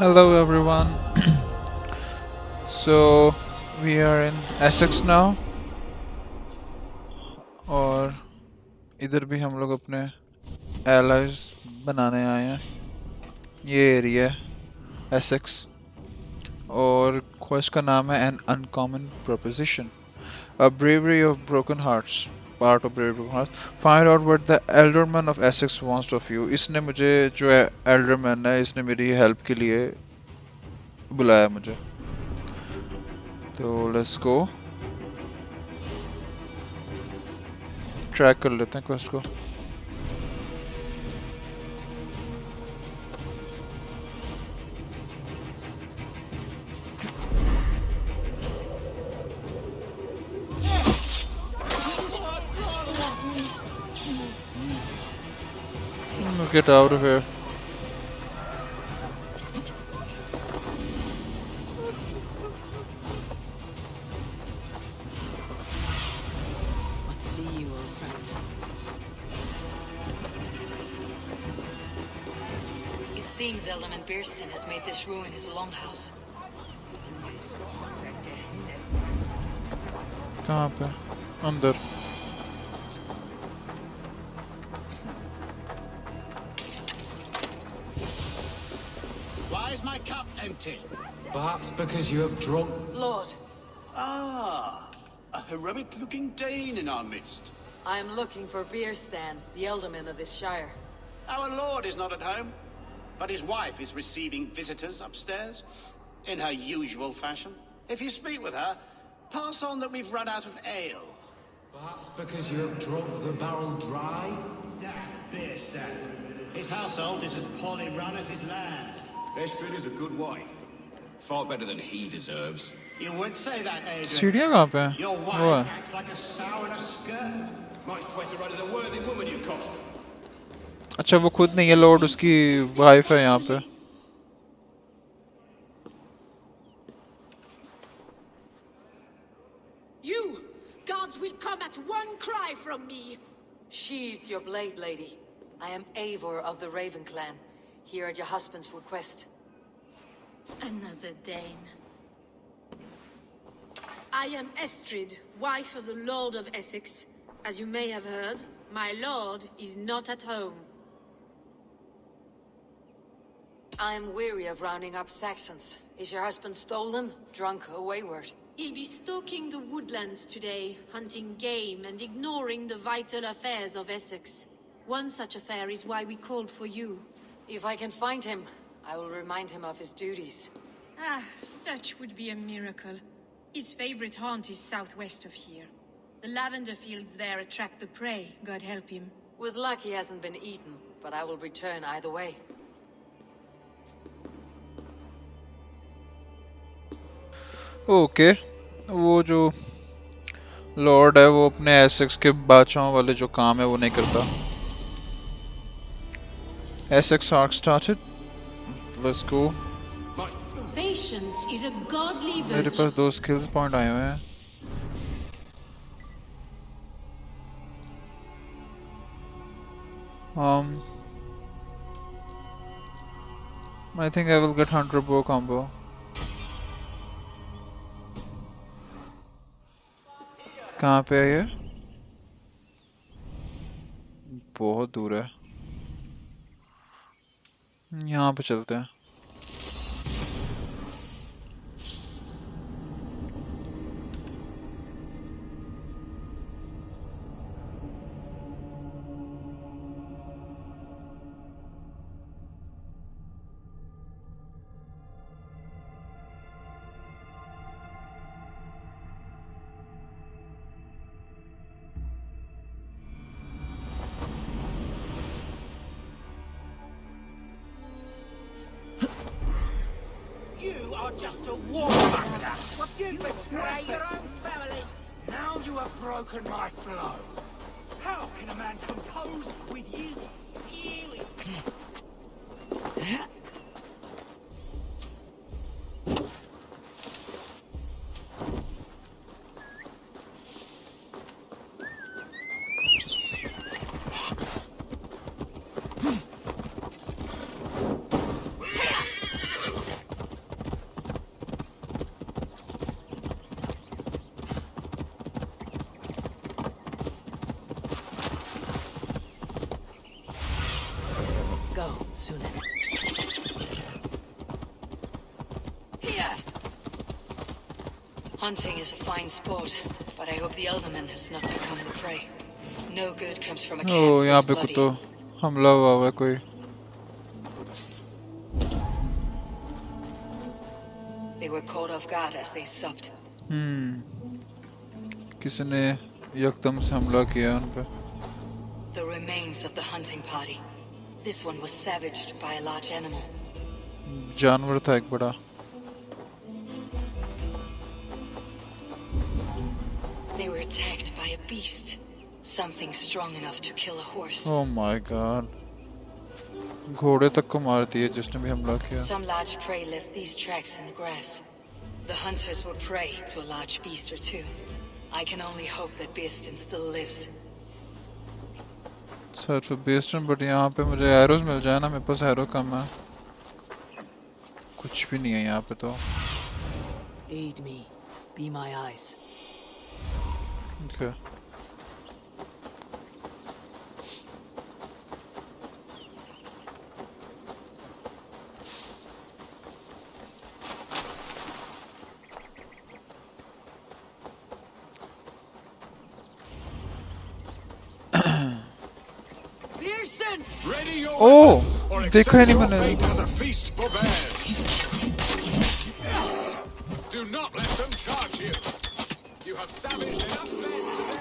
Hello everyone. So we are in Essex now और इधर भी हम लोग अपने allies बनाने आए हैं. ये एरिया है Essex और quest का नाम है An Uncommon Proposition. A Bravery of Broken Hearts. Part of Bravery of Broken Hearts. Find out what the Elderman of Essex wants of you. इसने मुझे जो है Elderman है इसने मेरी help के लिए बुलाया मुझे. तो let's go. ट्रैक कर लेते हैं क्वेस्ट को. Let's get out of here. What see you, old friend? It seems Elderman Beerston has made this ruin his longhouse. कहाँ पे? अंदर. Why is my cup empty? Perhaps because you have drunk. Lord, Ah, a heroic-looking Dane in our midst. I am looking for Beerstan, the Elderman of this shire. Our lord is not at home, but his wife is receiving visitors upstairs, in her usual fashion. If you speak with her, pass on that we've run out of ale. Perhaps because you have drunk the barrel dry. That Beerstan. His household is as poorly run as his land. Estrid is a good wife. Far better than he deserves. You would say that, Adrian. सीढ़ियाँ कहाँ पे हैं? Your वो wife है. acts like a sow in a skirt. My Sweatheart is a worthy woman, you cock. अच्छा वो खुद नहीं है लॉर्ड उसकी वाइफ है यहाँ पे. You! Gods will come at one cry from me! Sheathe your blade, lady. I am Eivor of the Raven clan, here at your husband's request. Another Dane. I am Estrid, wife of the Lord of Essex. As you may have heard, my lord is not at home. I am weary of rounding up Saxons. Is your husband stolen, drunk, or wayward? He'll be stalking the woodlands today, hunting game and ignoring the vital affairs of Essex. One such affair is why we called for you. If I can find him, I will remind him of his duties. Ah, such would be a miracle. His favorite haunt is southwest of here. The lavender fields there attract the prey, God help him. With luck he hasn't been eaten, but I will return either way. Okay वो जो Lord है वो अपने Essex के बादशाहों वाले जो काम है वो नहीं करता. Essex arc started. Let's go. Patience is a godly मेरे virtue. पास 2 स्किल्स पॉइंट आए हुए हैं. I think I will get hunter bow combo. कहाँ पे है ये? बहुत दूर है. यहाँ पे चलते हैं. You are just a warmonger. You betray your own family. Now you have broken my flow. How can a man compose with you spewing? Sýnin. Hunting is a fine sport, but I hope the Elverman has not become the prey. No good comes from a camp ओ यहाँ this पे bloody. तो हमला हुआ है कोई. They were caught off guard as they supped. किसी ने यकदम से हमला किया उन पे. The remains of the hunting party. This one was savaged by a large animal. जानवर था एक बड़ा. They were attacked by a beast. Something strong enough to kill a horse. Oh my god. घोड़े तक को मार दिए जिसने भी हमला किया. Some large prey left these tracks in the grass. The hunters were prey to a large beast or two. I can only hope that Beastin still lives. Search for Beastin but यहाँ पे मुझे arrows मिल जाए ना. मेरे पास arrow कम है. कुछ भी नहीं है यहाँ पे तो. Aid me. Be my eyes. Okay. Beastin! Ready your Oh, weapon, or देखा ही accept नहीं your मैंने. fate as a feast for bears. Do not let them charge you. You have savaged enough men today.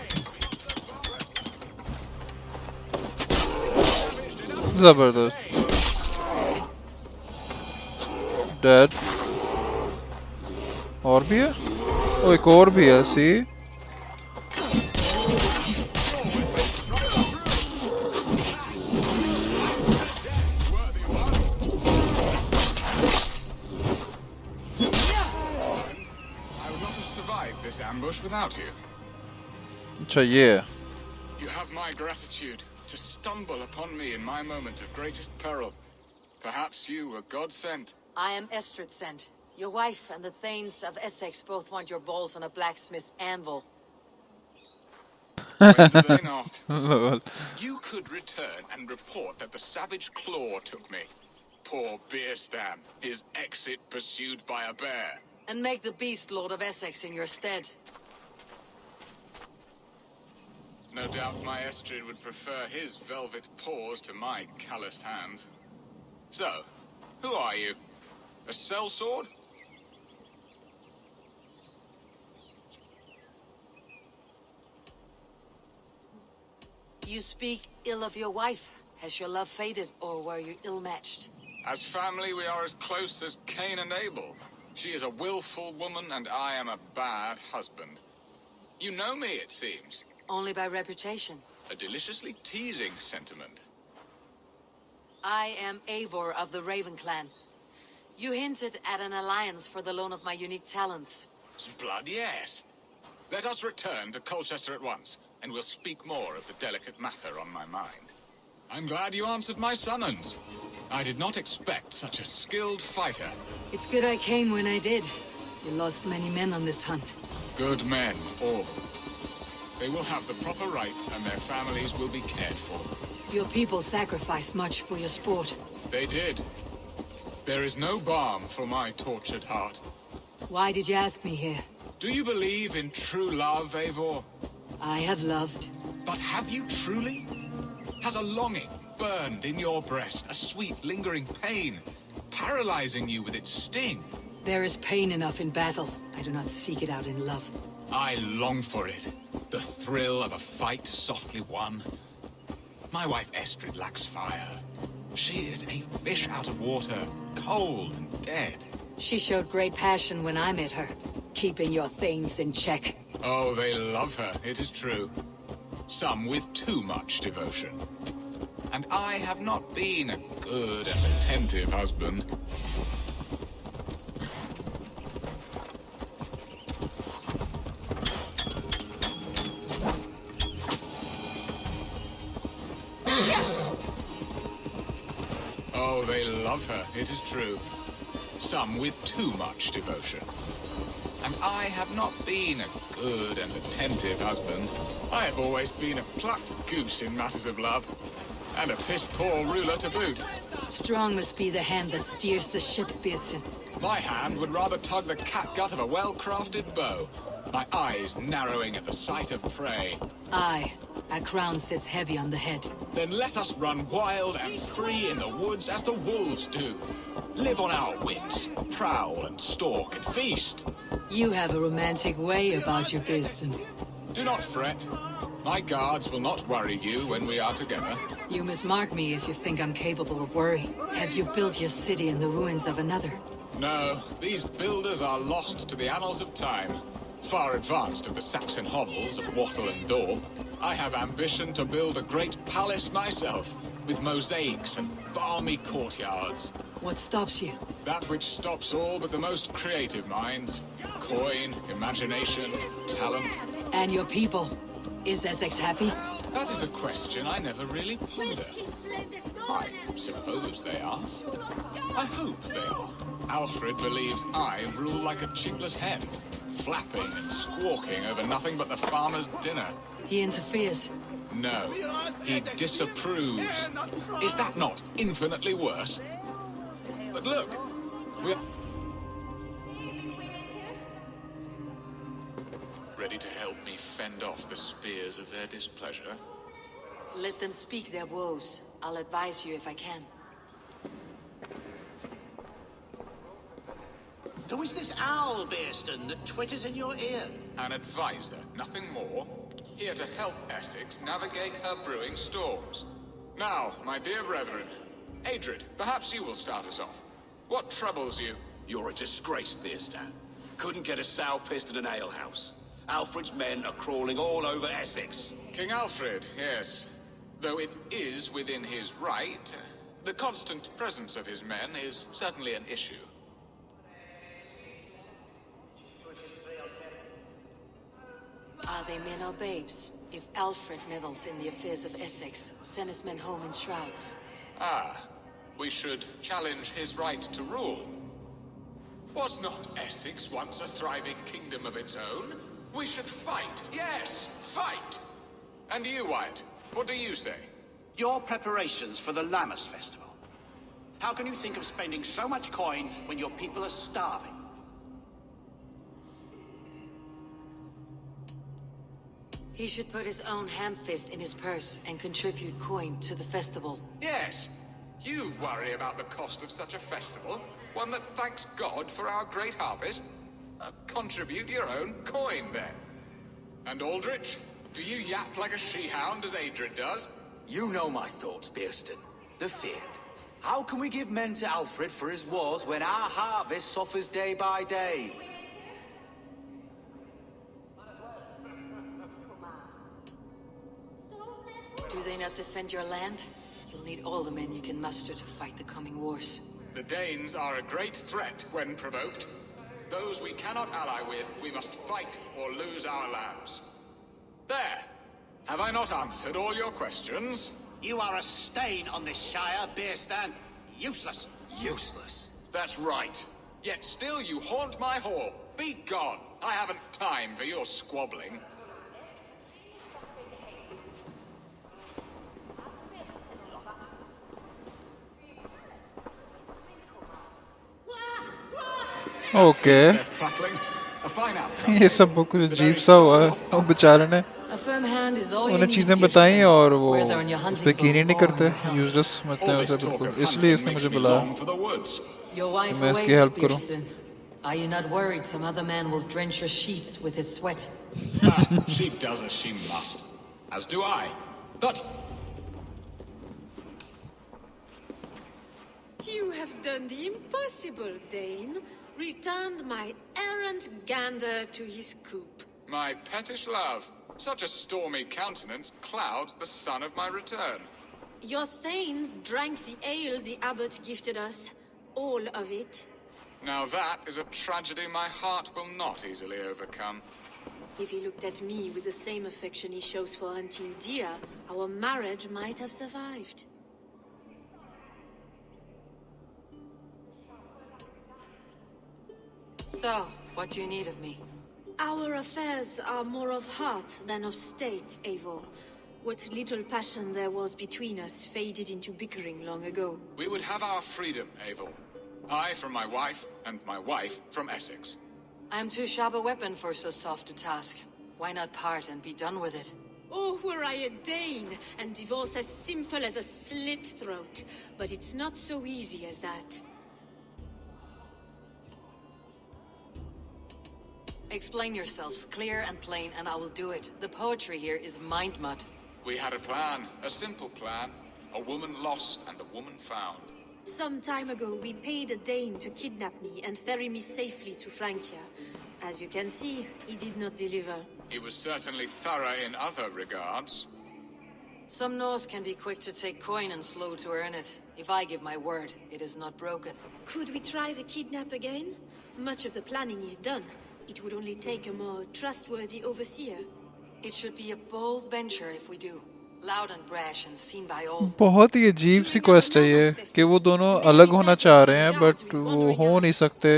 Savaged enough जबरदस्त. Dead. और भी है? ओ एक और भी है. See? ambush without you. अच्छा ये है. You have my gratitude to stumble upon me in my moment of greatest peril. Perhaps you were God sent. I am Estrid sent. Your wife and the Thanes of Essex both want your balls on a blacksmith's anvil. When do they not? Lol. You could return and report that the savage claw took me. Poor Beerstan, his exit pursued by a bear. And make the beast Lord of Essex in your stead. No doubt my Estrid would prefer his velvet paws to my calloused hands. So, who are you? A sellsword? You speak ill of your wife. Has your love faded, or were you ill-matched? As family, we are as close as Cain and Abel. She is a willful woman, and I am a bad husband. You know me, it seems. Only by reputation. A deliciously teasing sentiment. I am Eivor of the Raven clan. You hinted at an alliance for the loan of my unique talents. Blood, yes. Let us return to Colchester at once, and we'll speak more of the delicate matter on my mind. I'm glad you answered my summons. I did not expect such a skilled fighter. It's good I came when I did. You lost many men on this hunt. Good men, all. They will have the proper rights, and their families will be cared for. Your people sacrificed much for your sport. They did. There is no balm for my tortured heart. Why did you ask me here? Do you believe in true love, Eivor? I have loved. But have you truly? Has a longing burned in your breast, a sweet, lingering pain, paralyzing you with its sting? There is pain enough in battle. I do not seek it out in love. I long for it. The thrill of a fight softly won. My wife Estrid lacks fire. She is a fish out of water, cold and dead. She showed great passion when I met her, keeping your things in check. Oh, they love her, it is true. Some with too much devotion. And I have not been a good and attentive husband. Oh, they love her, it is true. Some with too much devotion. And I have not been a good and attentive husband. I have always been a plucked goose in matters of love. And a piss-poor ruler to boot. Strong must be the hand that steers the ship, Beeston. My hand would rather tug the catgut of a well-crafted bow. My eyes narrowing at the sight of prey. Aye, a crown sits heavy on the head. Then let us run wild and free in the woods as the wolves do. Live on our wits, prowl and stalk and feast. You have a romantic way about you, Beeston. Do not fret. My guards will not worry you when we are together. You must mark me if you think I'm capable of worry. Have you built your city in the ruins of another? No, these builders are lost to the annals of time. Far advanced of the Saxon hovels of wattle and daub, I have ambition to build a great palace myself, with mosaics and balmy courtyards. What stops you? That which stops all but the most creative minds. Coin, imagination, talent. And your people? Is Essex happy? That is a question I never really ponder. I suppose they are. I hope they are. Alfred believes I rule like a cheekless hen, flapping and squawking over nothing but the farmer's dinner. He interferes. No, he disapproves. Is that not infinitely worse? But look, we're ready to help me fend off the spears of their displeasure. Let them speak their woes. I'll advise you if I can. Who is this owl, Beeston, that twitters in your ear? An advisor, nothing more. Here to help Essex navigate her brewing storms. Now, my dear brethren, Adrid, perhaps you will start us off. What troubles you? You're a disgrace, Beerstan. Couldn't get a sow pissed in an alehouse. Alfred's men are crawling all over Essex. King Alfred, yes. Though it is within his right, the constant presence of his men is certainly an issue. Are they men or babes? If Alfred meddles in the affairs of Essex, send his men home in shrouds. Ah, we should challenge his right to rule. Was not Essex once a thriving kingdom of its own? We should fight, yes, fight! And you, Wyatt, what do you say? Your preparations for the Lammas festival. How can you think of spending so much coin when your people are starving? He should put his own ham-fist in his purse and contribute coin to the festival. Yes, you worry about the cost of such a festival, one that thanks God for our great harvest. Contribute your own coin, then. And Aldrich, do you yap like a she-hound as Adrid does? You know my thoughts, Beerston. The feared. How can we give men to Alfred for his wars when our harvest suffers day by day? Do they not defend your land? You'll need all the men you can muster to fight the coming wars. The Danes are a great threat when provoked. Those we cannot ally with, we must fight or lose our lands. There! Have I not answered all your questions? You are a stain on this shire, Beerstan. Useless. Useless. That's right. Yet still you haunt my hall. Be gone! I haven't time for your squabbling. Okay They're prattling. A fine outcome. ये सब कुछ अजीब सा हुआ है वो बेचारे ने A firm hand is all you उन्हें need, चीजें बताई Beerston. और वो Whether on your उस hunting पे यकीन ही नहीं boat or करते on your helm. यूजलेस समझते हैं All उसे this talk बिल्कुल of इसलिए hunting इसने makes मुझे me बुलाया long for the woods. Your wife मैं इसकी awaits, help करूं Beerston. Are you not worried some other man will drench your sheets with his sweat? She does as she must. As do I. But You have done the impossible, Dane. Returned my errant gander to his coop. my pettish love, such a stormy countenance clouds the sun of my return. Your thanes drank the ale the abbot gifted us. All of it. Now that is a tragedy my heart will not easily overcome. If he looked at me with the same affection he shows for hunting deer, our marriage might have survived. So, what do you need of me? Our affairs are more of heart than of state, Eivor. What little passion there was between us faded into bickering long ago. We would have our freedom, Eivor. I from my wife, and my wife from Essex. I'm too sharp a weapon for so soft a task. Why not part and be done with it? Oh, were I a Dane, and divorce as simple as a slit throat. But it's not so easy as that. Explain yourselves, clear and plain, and I will do it. The poetry here is mind mud. We had a plan, a simple plan. A woman lost and a woman found. Some time ago, we paid a Dane to kidnap me and ferry me safely to Francia. As you can see, he did not deliver. He was certainly thorough in other regards. Some Norse can be quick to take coin and slow to earn it. If I give my word, it is not broken. Could we try the kidnap again? Much of the planning is done. It would only take a more trustworthy overseer. It should be a bold venture if we do. Loud and brash and seen by all. बहुत ही अजीब सी quest है ये कि वो दोनों अलग होना चाह रहे हैं बट वो हो नहीं सकते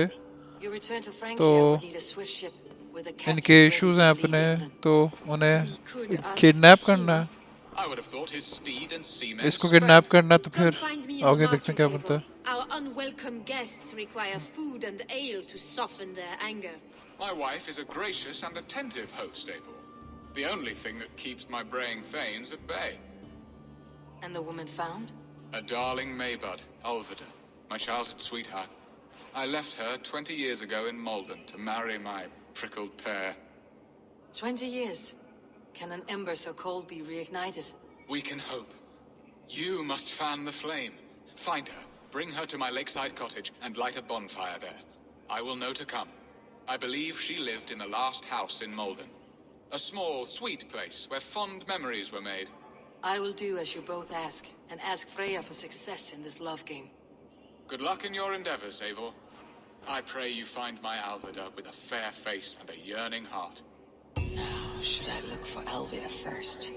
Your return to Francia तो would need a swift ship with a इनके captain इश्यूज ready हैं to leave अपने England. तो उन्हें We could ask kidnap him. करना है I would have thought his steed and seamen इसको sped. किडनैप करना है तो Come फिर find me in आगे the देखते हैं क्या market, बनता है Eivor. Our unwelcome guests require food and ale to soften their anger. My wife is a gracious and attentive host, Eivor. The only thing that keeps my braying thanes at bay. And the woman found? A darling Maybud, Ulvida, my childhood sweetheart. I left her 20 years ago in Malden to marry my prickled pear. 20 years. Can an ember so cold be reignited? We can hope. You must fan the flame. Find her, bring her to my lakeside cottage, and light a bonfire there. I will know to come. I believe she lived in the last house in Malden. A small, sweet place where fond memories were made. I will do as you both ask, and ask Freya for success in this love game. Good luck in your endeavors, Eivor. I pray you find my Alvida with a fair face and a yearning heart. Now, should I look for Elvira first,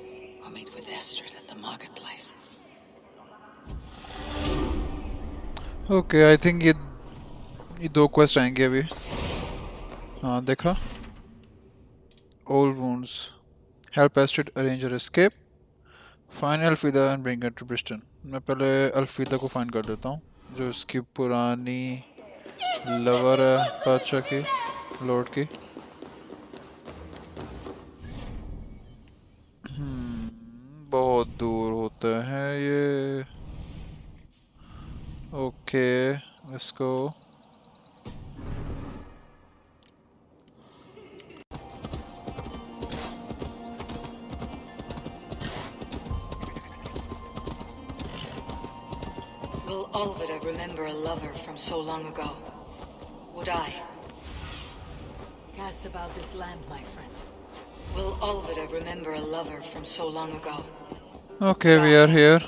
or meet with Estrid at the marketplace? Okay I think ये दो quest आएंगे अभी हाँ देखा old wounds help Estrid arrange her escape find Alfida and bring her to Bristan मैं पहले अल्फीदा को find कर देता हूँ जो इसकी पुरानी लवर है बादशाह की लॉर्ड की बहुत दूर होता है ये okay let's go Will Olvida remember a lover from so long ago? Would I? Cast about this land, my friend. Will Olvida remember a lover from so long ago? Okay, we are here.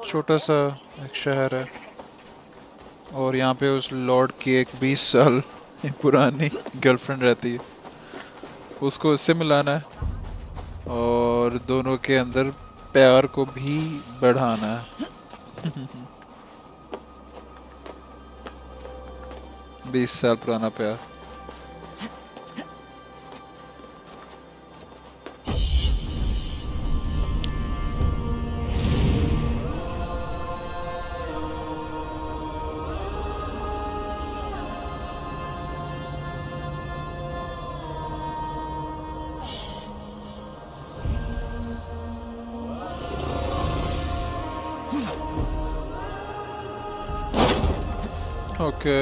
छोटा सा एक शहर है और यहाँ पे उस Lord की एक 20 साल पुरानी गर्लफ्रेंड रहती है उसको इससे मिलाना है और दोनों के अंदर प्यार को भी बढ़ाना है 20 साल पुराना प्यार ओके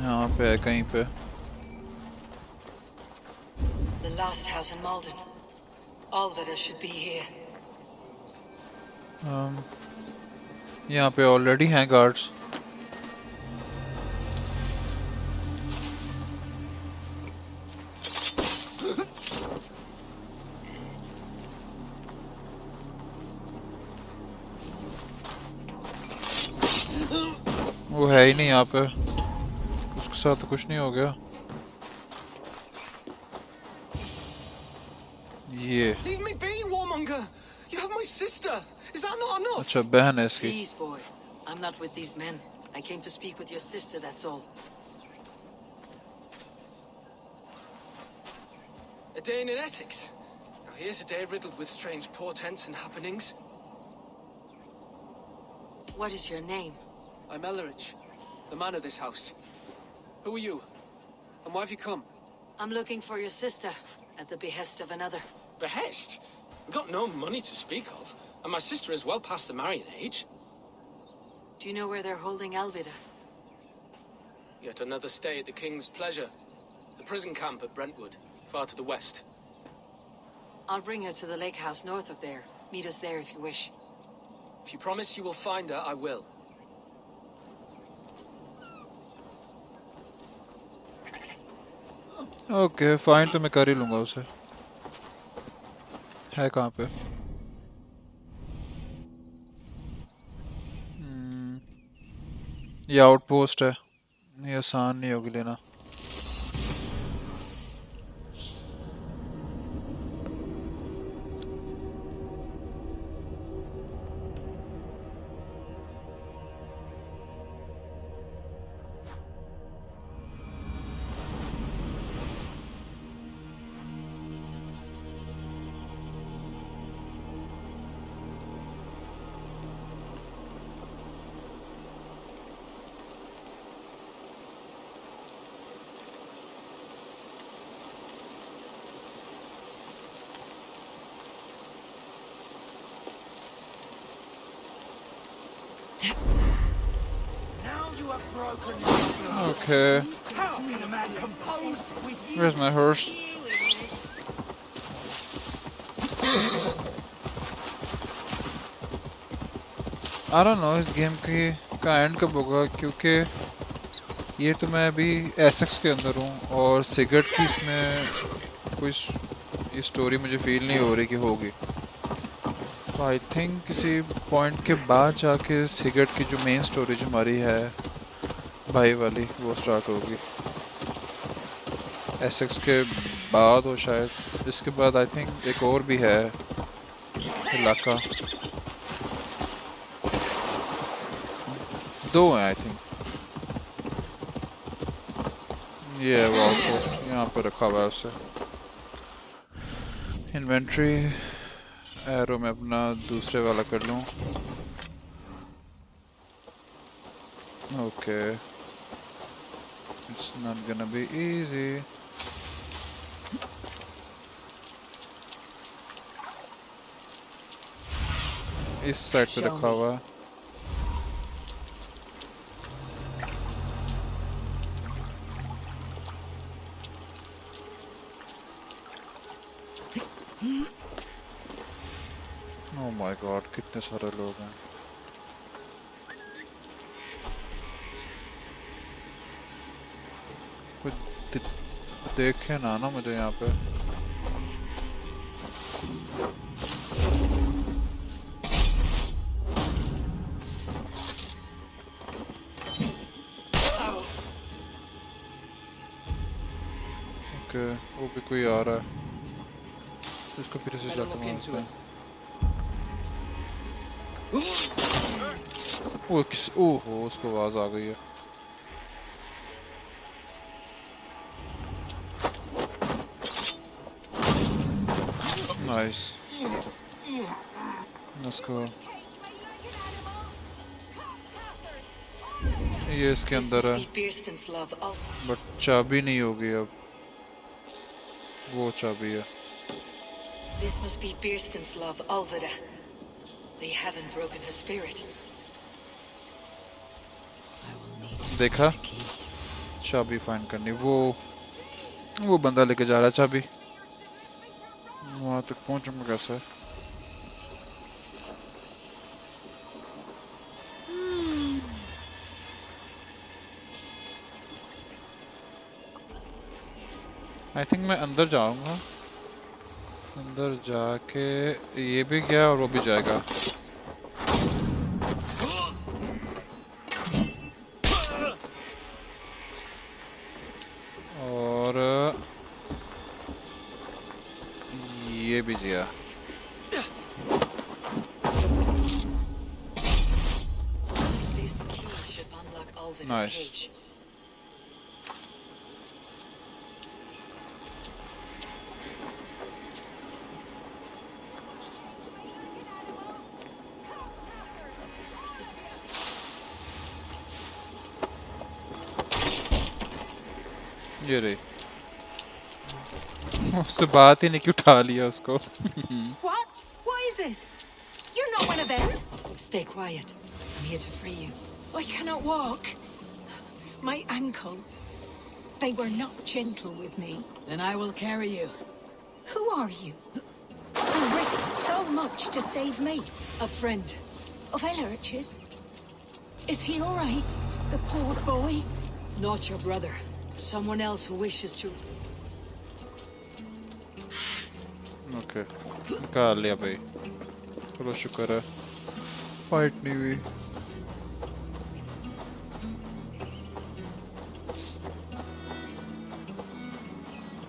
यहाँ पे है कहीं पे The last house in Malden. Olvida should be here. यहाँ पे ऑलरेडी हैं गार्ड्स वो है ही नहीं यहाँ पे उसके साथ तो कुछ नहीं हो गया ये Leave me be, warmonger! You have my sister! Is that not enough? अच्छा बहन है इसकी Please, boy. I'm not with these men. I came to speak with your sister, that's all. Dane in Essex. Now here's a day riddled with strange portents and happenings. What is your name? I'm Ellerich, the man of this house. Who are you? And why have you come? I'm looking for your sister, at the behest of another. Behest? We've got no money to speak of, and my sister is well past the marrying age. Do you know where they're holding Alvida? Yet another stay at the King's pleasure. The prison camp at Brentwood, far to the west. I'll bring her to the lake house north of there. Meet us there if you wish. If you promise you will find her, I will. Okay fine, तो मैं कर ही लूँगा उसे। है कहाँ पे? ये outpost है, ये आसान नहीं होगी लेना। Now you have broken my flow. Okay. How can a man compose with you? Where's my horse? I don't know इस गेम का एंड कब होगा, क्योंकि ये तो मैं अभी एसेक्स के अंदर हूँ और सिगरेट की इसमें कोई ये स्टोरी मुझे फील नहीं हो रही कि होगी। तो आई थिंक किसी पॉइंट के बाद जाके सिगरेट की जो मेन स्टोरी जो हमारी है भाई वाली वो स्टार्ट होगी। एसेक्स के बाद हो शायद, इसके बाद आई थिंक एक और भी है इलाका, दो हैं आई थिंक। ये है वो आउटपोस्ट, यहाँ पर रखा हुआ है उसे। इन्वेंट्री एरो में अपना दूसरे वाला कर लूँ। Okay, it's not gonna be easy. इस साइड पे रखा हुआ है। ओह माय गॉड, कितने सारे लोग हैं। कुछ देखे ना मुझे यहाँ पे। ओके, वो भी कोई आ रहा है, इसको फिर से जाकर मारते हैं। ओह उसको आवाज आ गई है। Nice, let's go. ये इसके अंदर है, बट चाबी नहीं होगी अब। वो चाबी है। This must be Birsten's love, Alvida. They haven't broken her spirit. देखा, चाबी फाइंड करनी। वो बंदा लेके जा रहा है चाबी। वहां तक पहुंचूंगा कैसे? आई थिंक मैं अंदर जाऊंगा, अंदर जाके ये भी गया और वो भी जाएगा। और ये भी गया। नाइस। ये रही। उससे बात ही नहीं कि उठा लिया उसको। What? What is this? You're not one of them. Stay quiet. I'm here to free you. I cannot walk. My ankle. They were not gentle with me. Then I will carry you. Who are you? You risked so much to save me. A friend. Of Elrich's? Is he all right? The poor boy? Not your brother. Someone else who wishes to... okay निकाल लिया भाई। चलो शुक्र है fight नहीं हुई।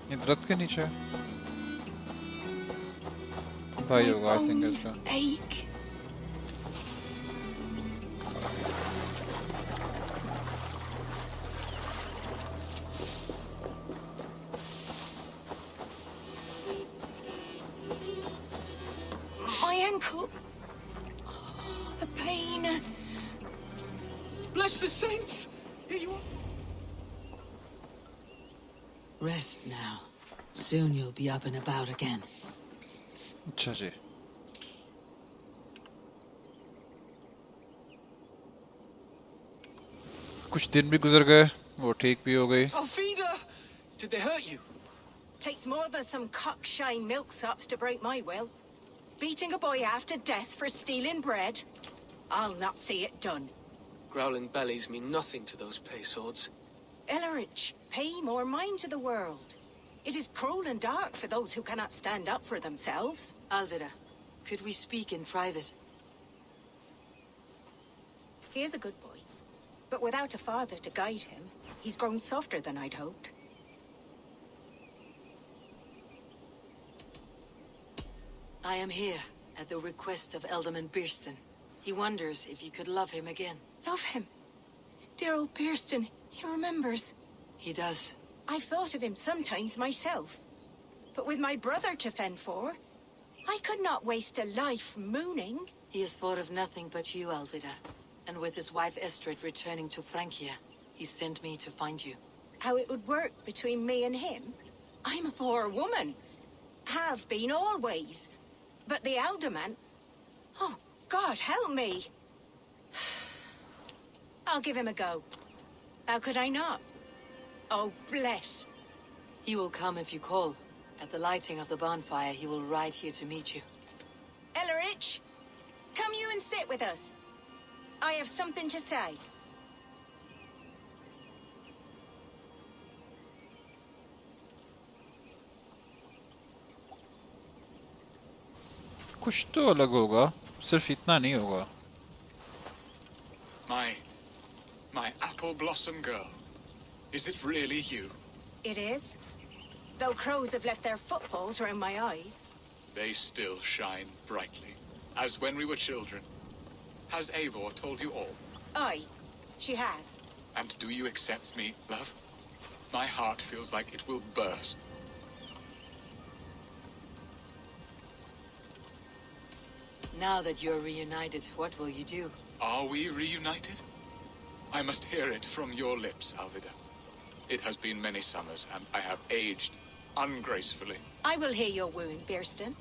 ये दरख्त के नीचे भाई होगा आई थिंक इसका। Ache. My ankle. Oh, the pain. Bless the saints! Here you are. Rest now. Soon you'll be up and about again. अच्छा जी। कुछ दिन भी गुजर गए, वो ठीक भी हो गई। Alfida! Did they hurt you? Takes more than some cockshine milksops to break my will. Beating a boy half to death for stealing bread? I'll not see it done. Growling bellies mean nothing to those pay swords. Ellerich, pay more mind to the world. It is cruel and dark for those who cannot stand up for themselves. Alvida, could we speak in private? He is a good boy, but without a father to guide him, he's grown softer than I'd hoped. I am here at the request of Elderman Birston. He wonders if you could love him again. Love him. Dear old Birston, he remembers. He does. I've thought of him sometimes myself. But with my brother to fend for, I could not waste a life mooning. He has thought of nothing but you, Alvida. And with his wife Estrid returning to Francia, he sent me to find you. How it would work between me and him? I'm a poor woman. Have been always. But the alderman... Oh, God, help me! I'll give him a go. How could I not? Oh, bless. He will come if you call. At the lighting of the bonfire, he will ride here to meet you. Ellerich, come you and sit with us. I have something to say. कुछ तो अलग होगा, सिर्फ इतना नहीं होगा। My apple blossom girl. Is it really you? It is. Though crows have left their footfalls around my eyes. They still shine brightly, as when we were children. Has Eivor told you all? Aye, she has. And do you accept me, love? My heart feels like it will burst. Now that you're reunited, what will you do? Are we reunited? I must hear it from your lips, Alvida. It has been many summers, and I have aged ungracefully. I will hear your wooing, Birston.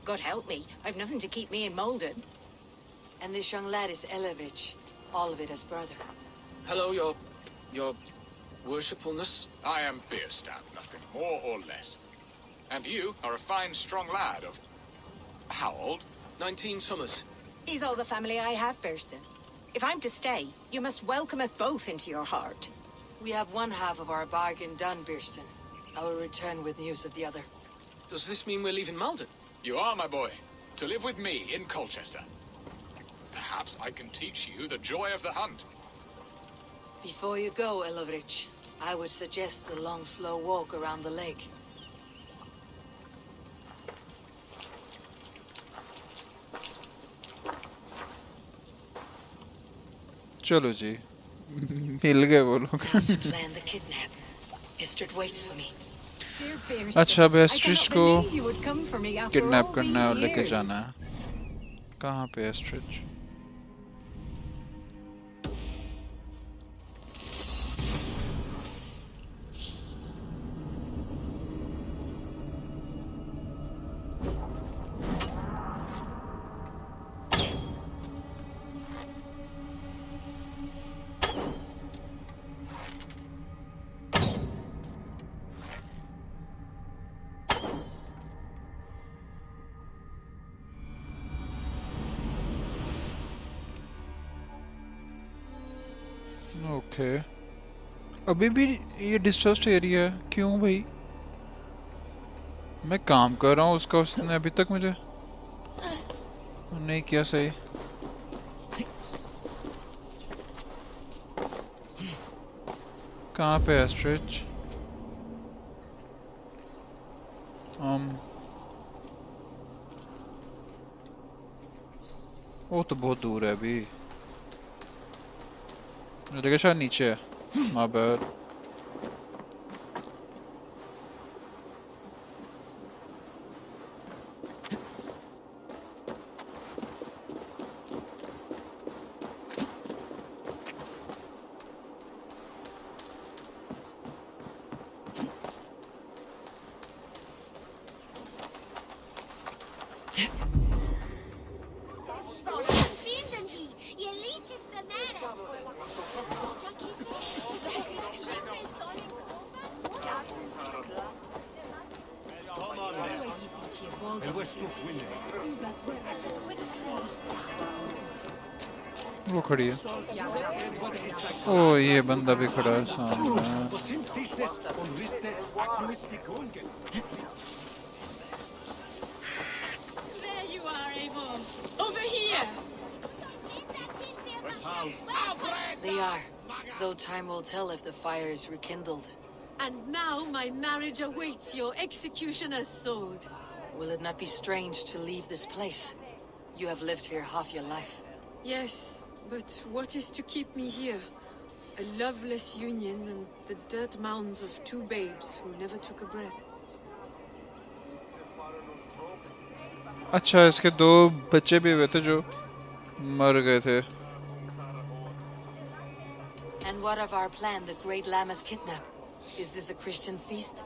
God help me, I've nothing to keep me in Malden. And this young lad is Elevich, Alvida's brother. Hello, your worshipfulness. I am Bierstadt, nothing more or less. And you are a fine, strong lad of... how old? 19 summers. He's all the family I have, Birston. If I'm to stay, you must welcome us both into your heart. We have one half of our bargain done, Birston. I will return with news of the other. Does this mean we're leaving Malden? You are, my boy, to live with me in Colchester. Perhaps I can teach you the joy of the hunt. Before you go, Elovrich, I would suggest a long, slow walk around the lake. चलो जी, मिल गए वो लोग। Plan the kidnap. Estrid waits for me. Dear Birston, अच्छा, अब I एस्ट्रिच cannot को believe you would come for me after kidnap all करना है और these लेके years. जाना है। कहाँ पे एस्ट्रिच? ओके अभी भी ये डिस्ट्रस्ट एरिया है क्यों भाई मैं काम कर रहा हूँ उसका उसने अभी तक मुझे नहीं किया सही कहाँ पे है स्ट्रेच वो तो बहुत दूर है अभी मुझे लगा शायद नीचे है माय बैड वो खड़ी है ओ ये बंदा भी खड़ा है सामने There you are, Eivor. Over here. They are, though time will tell if the fire is rekindled. And now my marriage awaits your executioner's sword. Will it not be strange to leave this place? You have lived here half your life. Yes, but what is to keep me here? A loveless union and the dirt mounds of two babes who never took a breath. अच्छा इसके दो बच्चे भी हुए थे जो मर गए थे And what of our plan, the Great Lammas kidnap? Is this a Christian feast?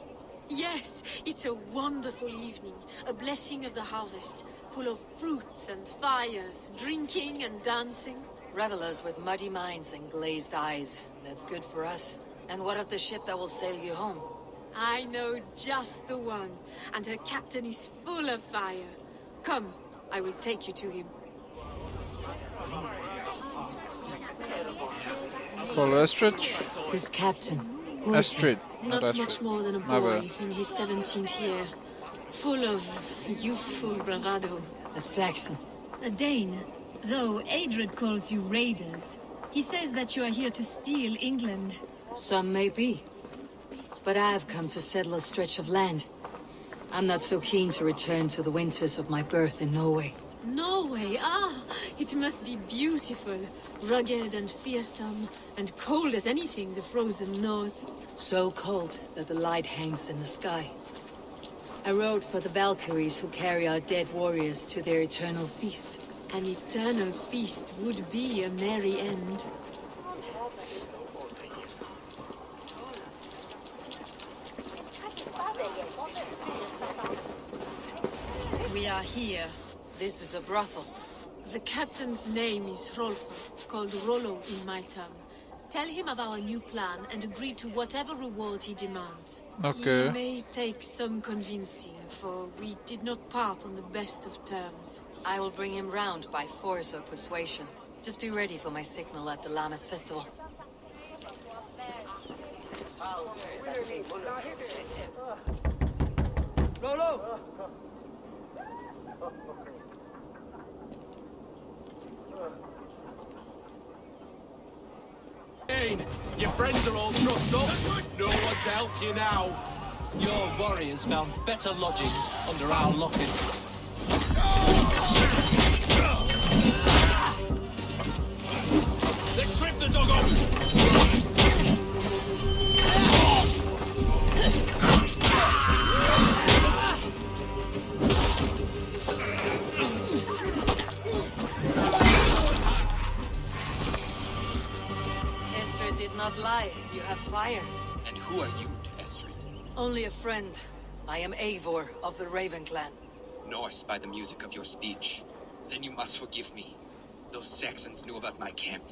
Yes, it's a wonderful evening. A blessing of the harvest, full of fruits and fires, drinking and dancing. Revelers with muddy minds and glazed eyes. That's good for us. And what of the ship that will sail you home? I know just the one, and her captain is full of fire. Come, I will take you to him. Follow Astrid. His captain. Astrid, Not Astrid. much more than a My boy bad. in his 17th year. Full of youthful bravado. A Saxon. A Dane. Though Adred calls you raiders. He says that you are here to steal England. Some may be. But I've come to settle a stretch of land. I'm not so keen to return to the winters of my birth in Norway. Norway, it must be beautiful. Rugged and fearsome, and cold as anything the frozen north. So cold that the light hangs in the sky. I rode for the Valkyries who carry our dead warriors to their eternal feast. An eternal feast would be a merry end. We are here. This is a brothel. The captain's name is Hrolfr, called Rollo in my tongue. Tell him of our new plan and agree to whatever reward he demands. Okay. It may take some convincing, for we did not part on the best of terms. I will bring him round by force or persuasion. Just be ready for my signal at the Lammas festival. Rollo! Your friends are all trussed up. No one to help you now. Your warriors found better lodgings under our locking. Let's strip the dog off. Esther did not lie. You have fire. And who are you, Estrid? Only a friend. I am Eivor of the Raven clan. Norse by the music of your speech. Then you must forgive me. Those Saxons knew about my camp.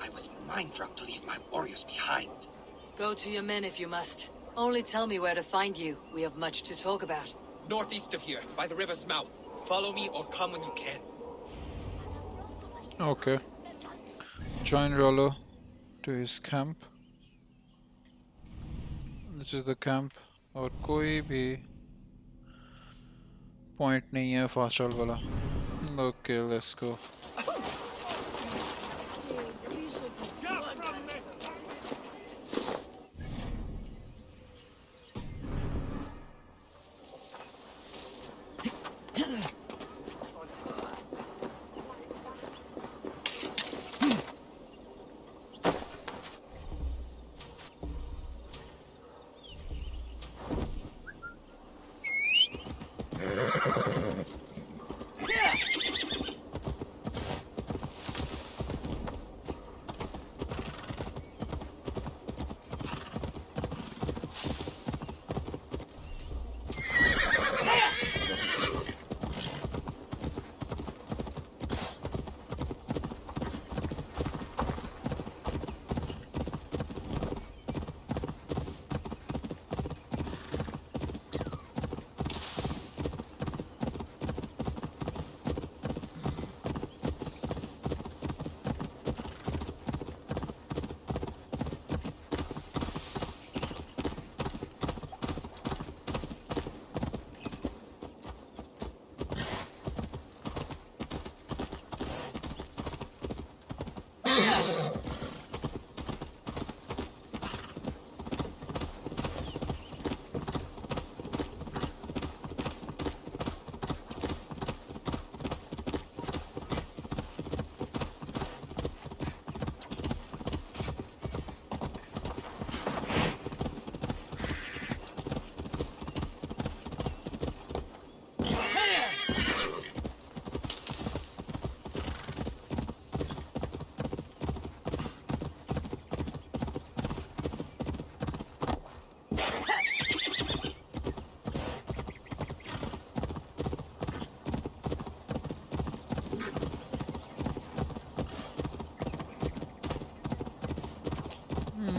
I was mind-drugged to leave my warriors behind. Go to your men if you must. Only tell me where to find you. We have much to talk about. Northeast of here, by the river's mouth. Follow me or come when you can. Okay. Join Rollo to his camp. This is the camp. और कोई भी point नहीं है fast travel वाला. Okay, let's go.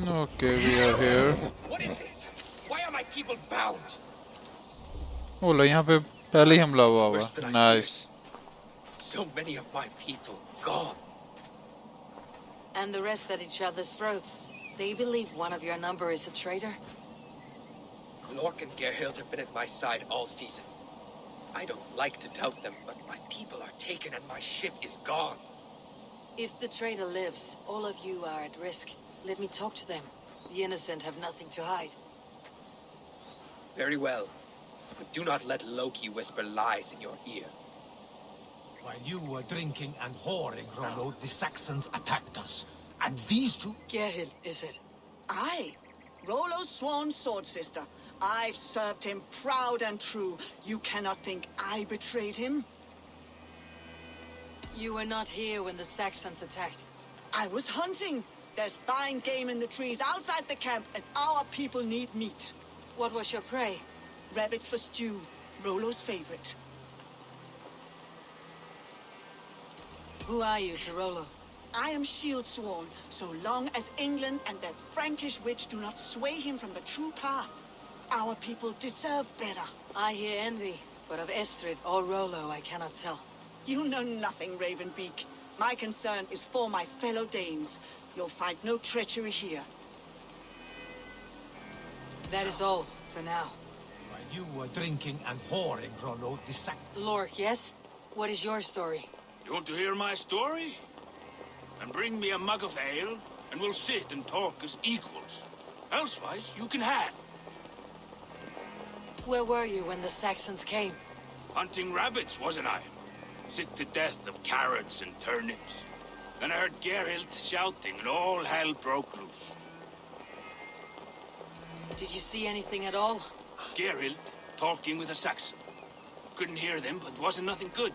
Okay, we are here. What is this? Why are my people bound? Oh, लो यहाँ पे पहले ही हमला हुआ होगा. Nice. So many of my people gone. And the rest at each other's throats. They believe one of your number is a traitor? Lork and Gerhild have been at my side all season. I don't like to doubt them, but my people are taken and my ship is gone. If the traitor lives, all of you are at risk. Let me talk to them. The innocent have nothing to hide. Very well. But do not let Loki whisper lies in your ear. While you were drinking and whoring, Rollo, the Saxons attacked us. And these two... Gerhild, is it? Aye. Rollo's sworn sword sister. I've served him proud and true. You cannot think I betrayed him? You were not here when the Saxons attacked. I was hunting. There's fine game in the trees outside the camp, and our people need meat. What was your prey? Rabbits for stew. Rollo's favorite. Who are you to Rollo? I am shield sworn, so long as England and that Frankish witch do not sway him from the true path. Our people deserve better. I hear envy, but of Estrid or Rollo I cannot tell. You know nothing, Ravenbeak. My concern is for my fellow Danes. You'll find no treachery here. That is all, for now. While you were drinking and whoring, Rollo, the Lork, yes? What is your story? You want to hear my story? And bring me a mug of ale, and we'll sit and talk as equals. Elsewise, you can hang. Where were you when the Saxons came? Hunting rabbits, wasn't I? Sick to death of carrots and turnips. Then I heard Gerhild shouting, and all hell broke loose. Did you see anything at all? Gerhild talking with a Saxon. Couldn't hear them, but wasn't nothing good.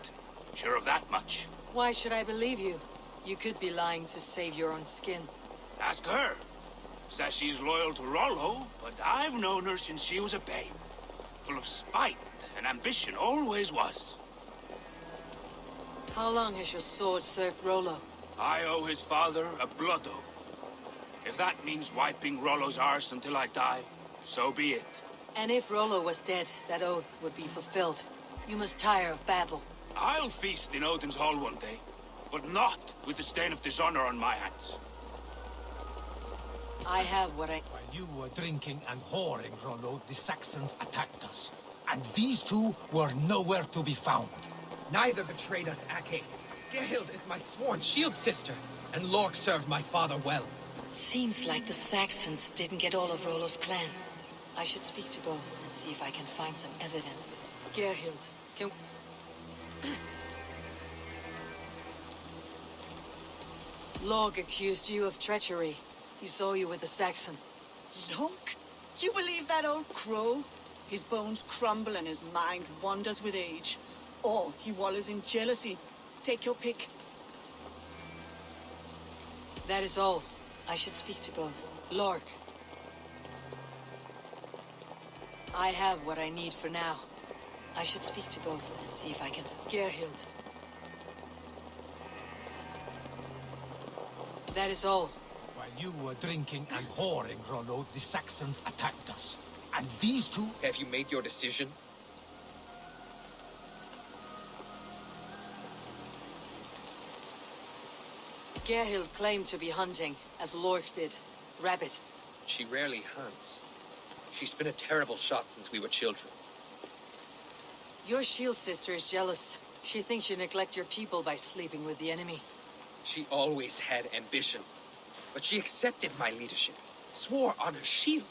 Sure of that much. Why should I believe you? You could be lying to save your own skin. Ask her. Says she's loyal to Rollo, but I've known her since she was a babe. Full of spite and ambition, always was. How long has your sword served Rollo? I owe his father a blood oath. If that means wiping Rollo's arse until I die, so be it. And if Rollo was dead, that oath would be fulfilled. You must tire of battle. I'll feast in Odin's hall one day, but not with the stain of dishonor on my hands. I have what I... While you were drinking and whoring, Rollo, the Saxons attacked us. And these two were nowhere to be found. Neither betrayed us, Ake. Gerhild is my sworn shield sister, and Lork served my father well. Seems like the Saxons didn't get all of Rollo's clan. I should speak to both and see if I can find some evidence. Gerhild, can... Lork accused you of treachery. He saw you with a Saxon. Look, you believe that old crow? His bones crumble and his mind wanders with age. Or he wallows in jealousy. Take your pick. That is all. I should speak to both. Lork. I have what I need for now. I should speak to both and see if I can... Gerhild. That is all. While you were drinking and whoring, Rollo, the Saxons attacked us. And these two... Have you made your decision? Gerhild claimed to be hunting, as Lork did. Rabbit. She rarely hunts. She's been a terrible shot since we were children. Your shield sister is jealous. She thinks you neglect your people by sleeping with the enemy. She always had ambition. But she accepted my leadership. Swore on her shield.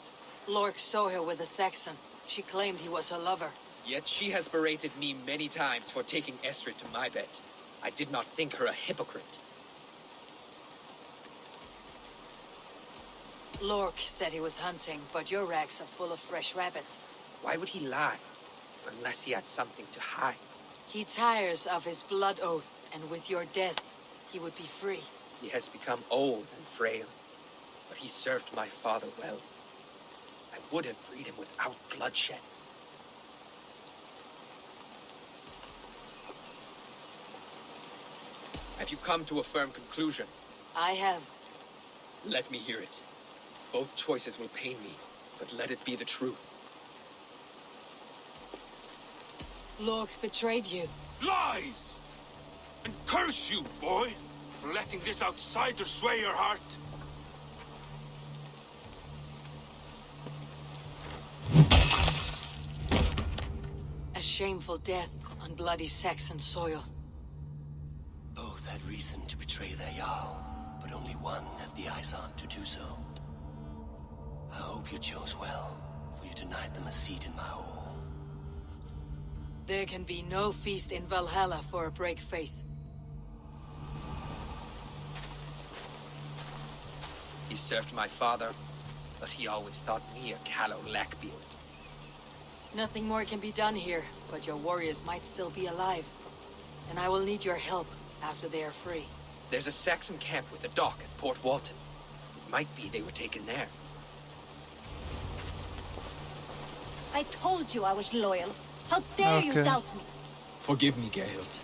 Lork saw her with a Saxon. She claimed he was her lover. Yet she has berated me many times for taking Estrid to my bed. I did not think her a hypocrite. Lork said he was hunting, but your racks are full of fresh rabbits. Why would he lie? Unless he had something to hide. He tires of his blood oath, and with your death, he would be free. He has become old and frail, but he served my father well. I would have freed him without bloodshed. Have you come to a firm conclusion? I have. Let me hear it. Both choices will pain me, but let it be the truth. Lork betrayed you. Lies! And curse you, boy, for letting this outsider sway your heart. A shameful death on bloody Saxon soil. Both had reason to betray their Jarl, but only one had the eyes on to do so. I hope you chose well, for you denied them a seat in my hall. There can be no feast in Valhalla for a break faith. He served my father, but he always thought me a callow lackbeard. Nothing more can be done here, but your warriors might still be alive. And I will need your help after they are free. There's a Saxon camp with a dock at Port Walton. It might be they were taken there. I told you I was loyal. How dare you doubt me? Forgive me, Gerhild.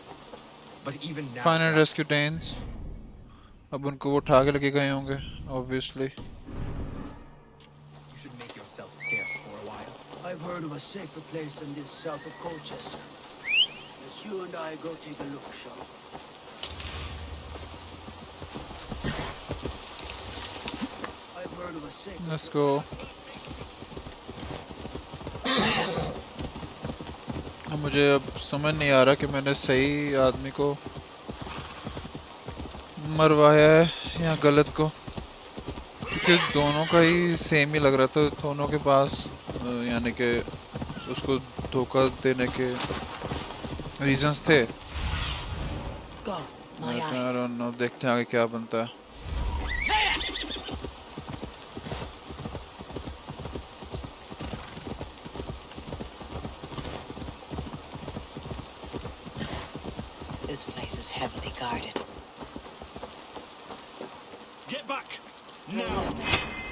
But even now... Find and rescue Danes. अब उनको वो उठा के लेके गए होंगे, obviously. You should make yourself scarce for a while. I've heard of a safer place than this south of Colchester. Let's you and I go take a look, shall we? I've heard of a safer... Let's go. मुझे अब समझ नहीं आ रहा कि मैंने सही आदमी को मरवाया है या गलत को, क्योंकि दोनों का ही सेम ही लग रहा था. दोनों के पास यानी कि उसको धोखा देने के रीजंस थे. I don't know, देखते हैं आगे क्या बनता है. This place is heavily guarded. Get back! No.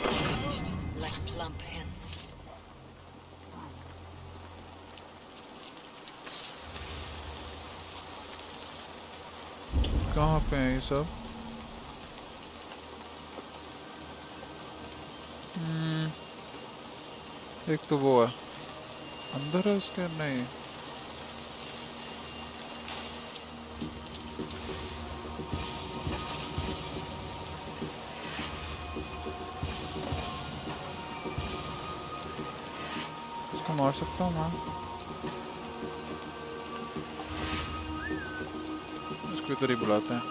Caged like plump hens. कहाँ पे हैं ये सब? एक तो वो है अंदर है इसके, नहीं मार सकता हूँ मैं। इसको इधर ही बुलाते हैं।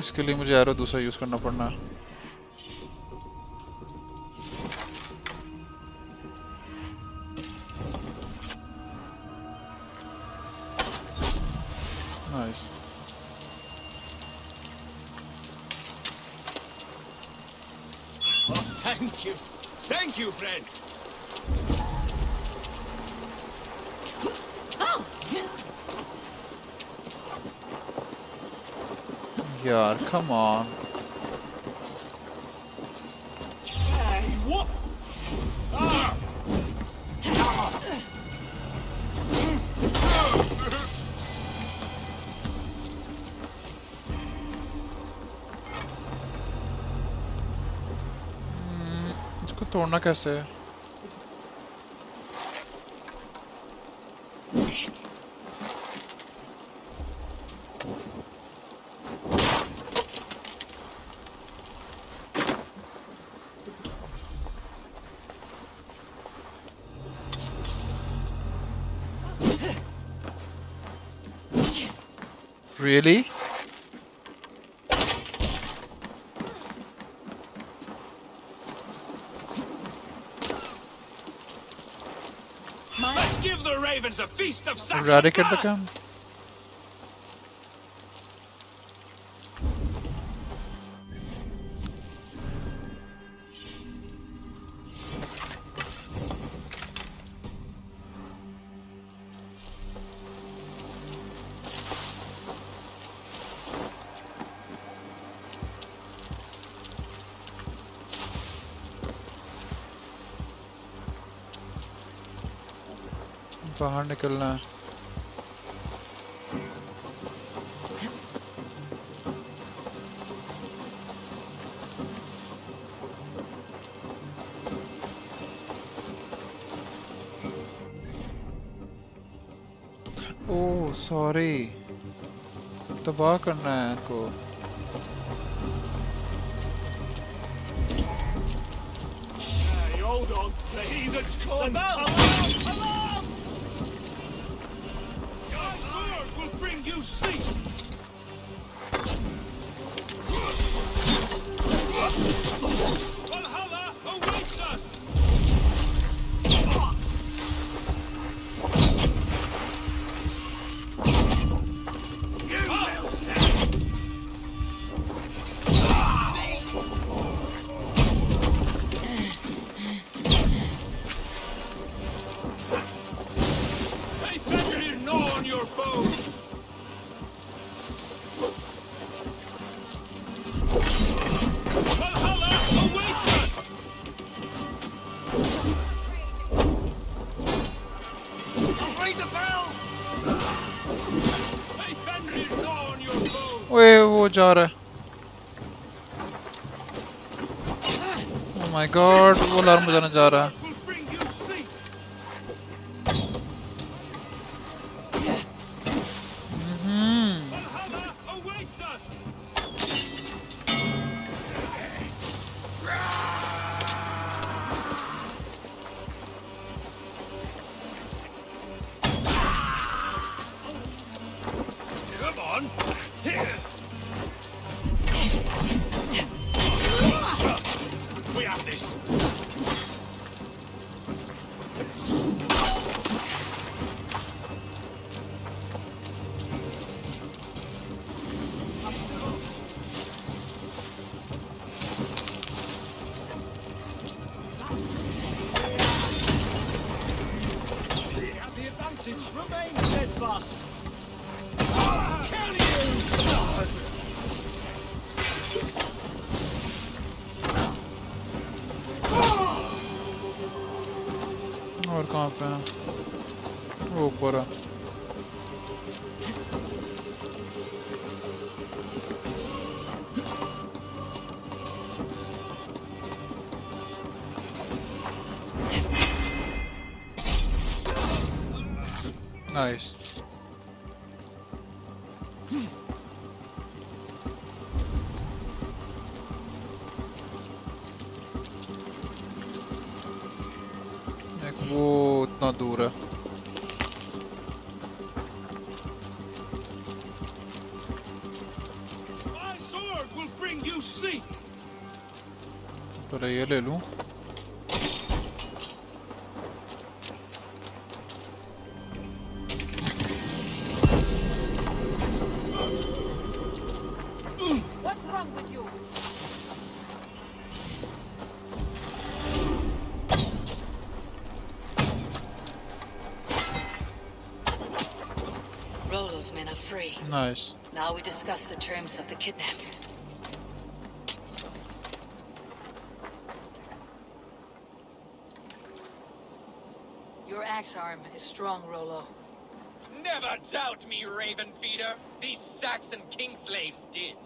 इसके लिए मुझे एरो दूसरा यूज करना पड़ना है। Nice. Oh, thank you, friend. यार come on. Hey, what? Ah! इसको तोड़ना कैसे है? Really? Let's give the ravens a feast of Saxon Eradicate the blood. gun. बाहर निकलना है। ओह सॉरी, तबाह करना है इनको। Hey, hold on. The heathen's come. Alarm! Your sword will bring you sleep. Valhalla awaits us. ओए वो जा रहा है। ओह माय गॉड, वो अलार्म बजाने जा रहा है। कहाँ पे है? वो ऊपर है। Nice. वो इतना दूर है। पर ये ले लूं। What's wrong with you? Rollo's men are free. Nice. Now we discuss the terms of the kidnap. Your axe arm is strong, Rollo. Never doubt me, Raven Feeder. These Saxon king slaves did.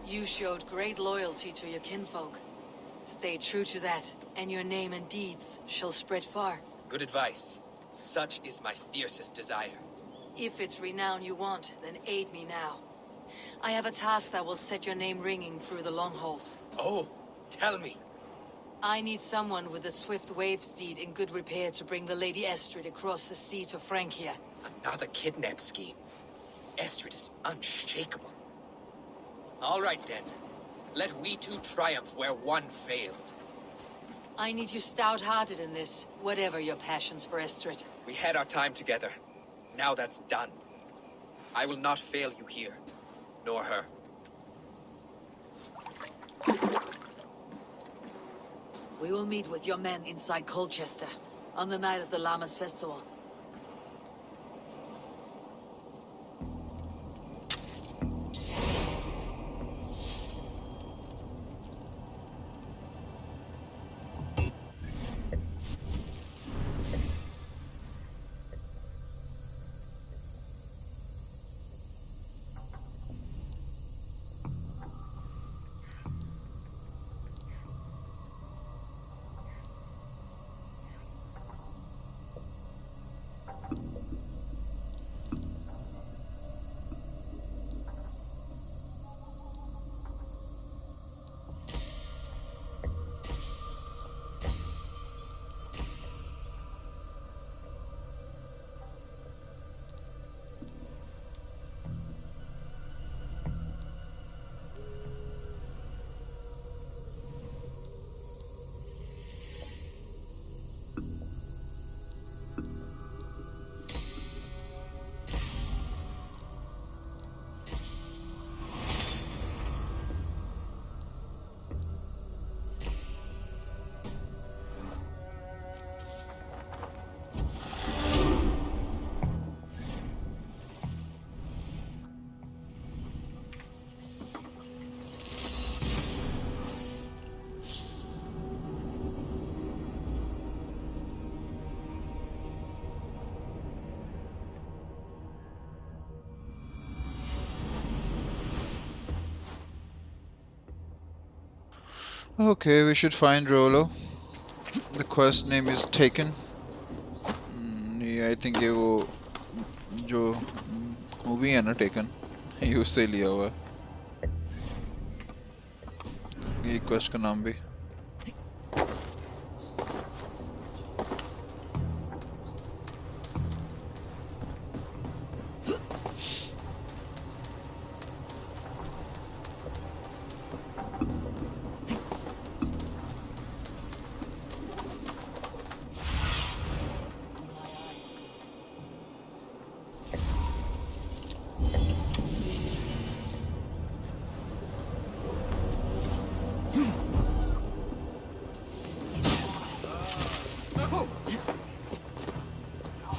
You showed great loyalty to your kinfolk. Stay true to that, and your name and deeds shall spread far. Good advice. Such is my fiercest desire. If it's renown you want, then aid me now. I have a task that will set your name ringing through the long halls. Oh, tell me. I need someone with a swift wave steed in good repair to bring the Lady Estrid across the sea to Francia. Another kidnap scheme. Estrid is unshakable. All right then. Let we two triumph where one failed. I need you stout-hearted in this, whatever your passions for Estrid. We had our time together. Now that's done. I will not fail you here, nor her. We will meet with your men inside Colchester, on the night of the Llamas Festival. Okay, we should find Rollo. The quest name is Taken. Yeah, I think ये वो जो movie है ना Taken, ये उससे लिया हुआ है. ये quest का नाम भी.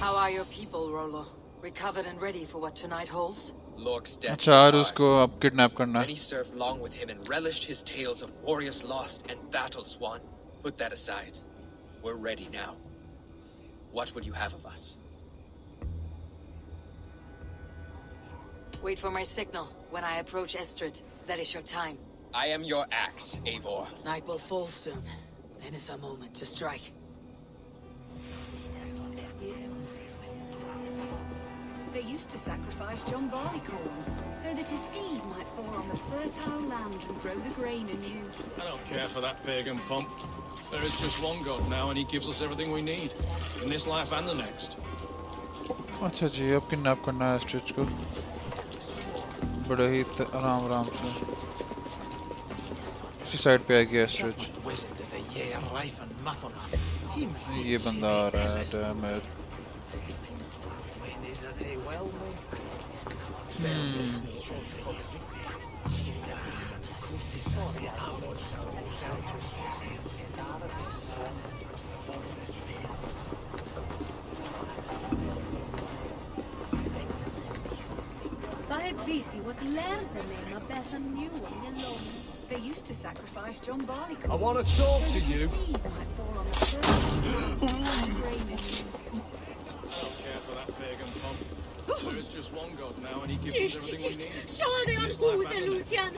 How are your people, Rollo? Recovered and ready for what tonight holds? Lork's death. अच्छा आज उसको अब kidnap करना है. Many served long with him and relished his tales of warriors lost and battles won. Put that aside. We're ready now. What would you have of us? Wait for my signal. When I approach Estrid, that is your time. I am your axe, Eivor. Night will fall soon. Then is our moment to strike. They used to sacrifice John Barleycorn, so that his seed might fall on the fertile land and grow the grain anew. I don't care for that pagan pomp. There is just one God now, and he gives us everything we need, in this life and the next. अच्छा जी अब kidnap करना है स्ट्रिच को बड़े ही आराम से इसी side पे आएगी स्ट्रिच ये बंदा आ रहा है damage They used to sacrifice John Barleycorn. I want to talk so to that you. his seed might fall on the fertile grain anew. I don't care for that pagan pomp. There is just one God now, and he gives us everything we need. Schade an Huse, Lucian!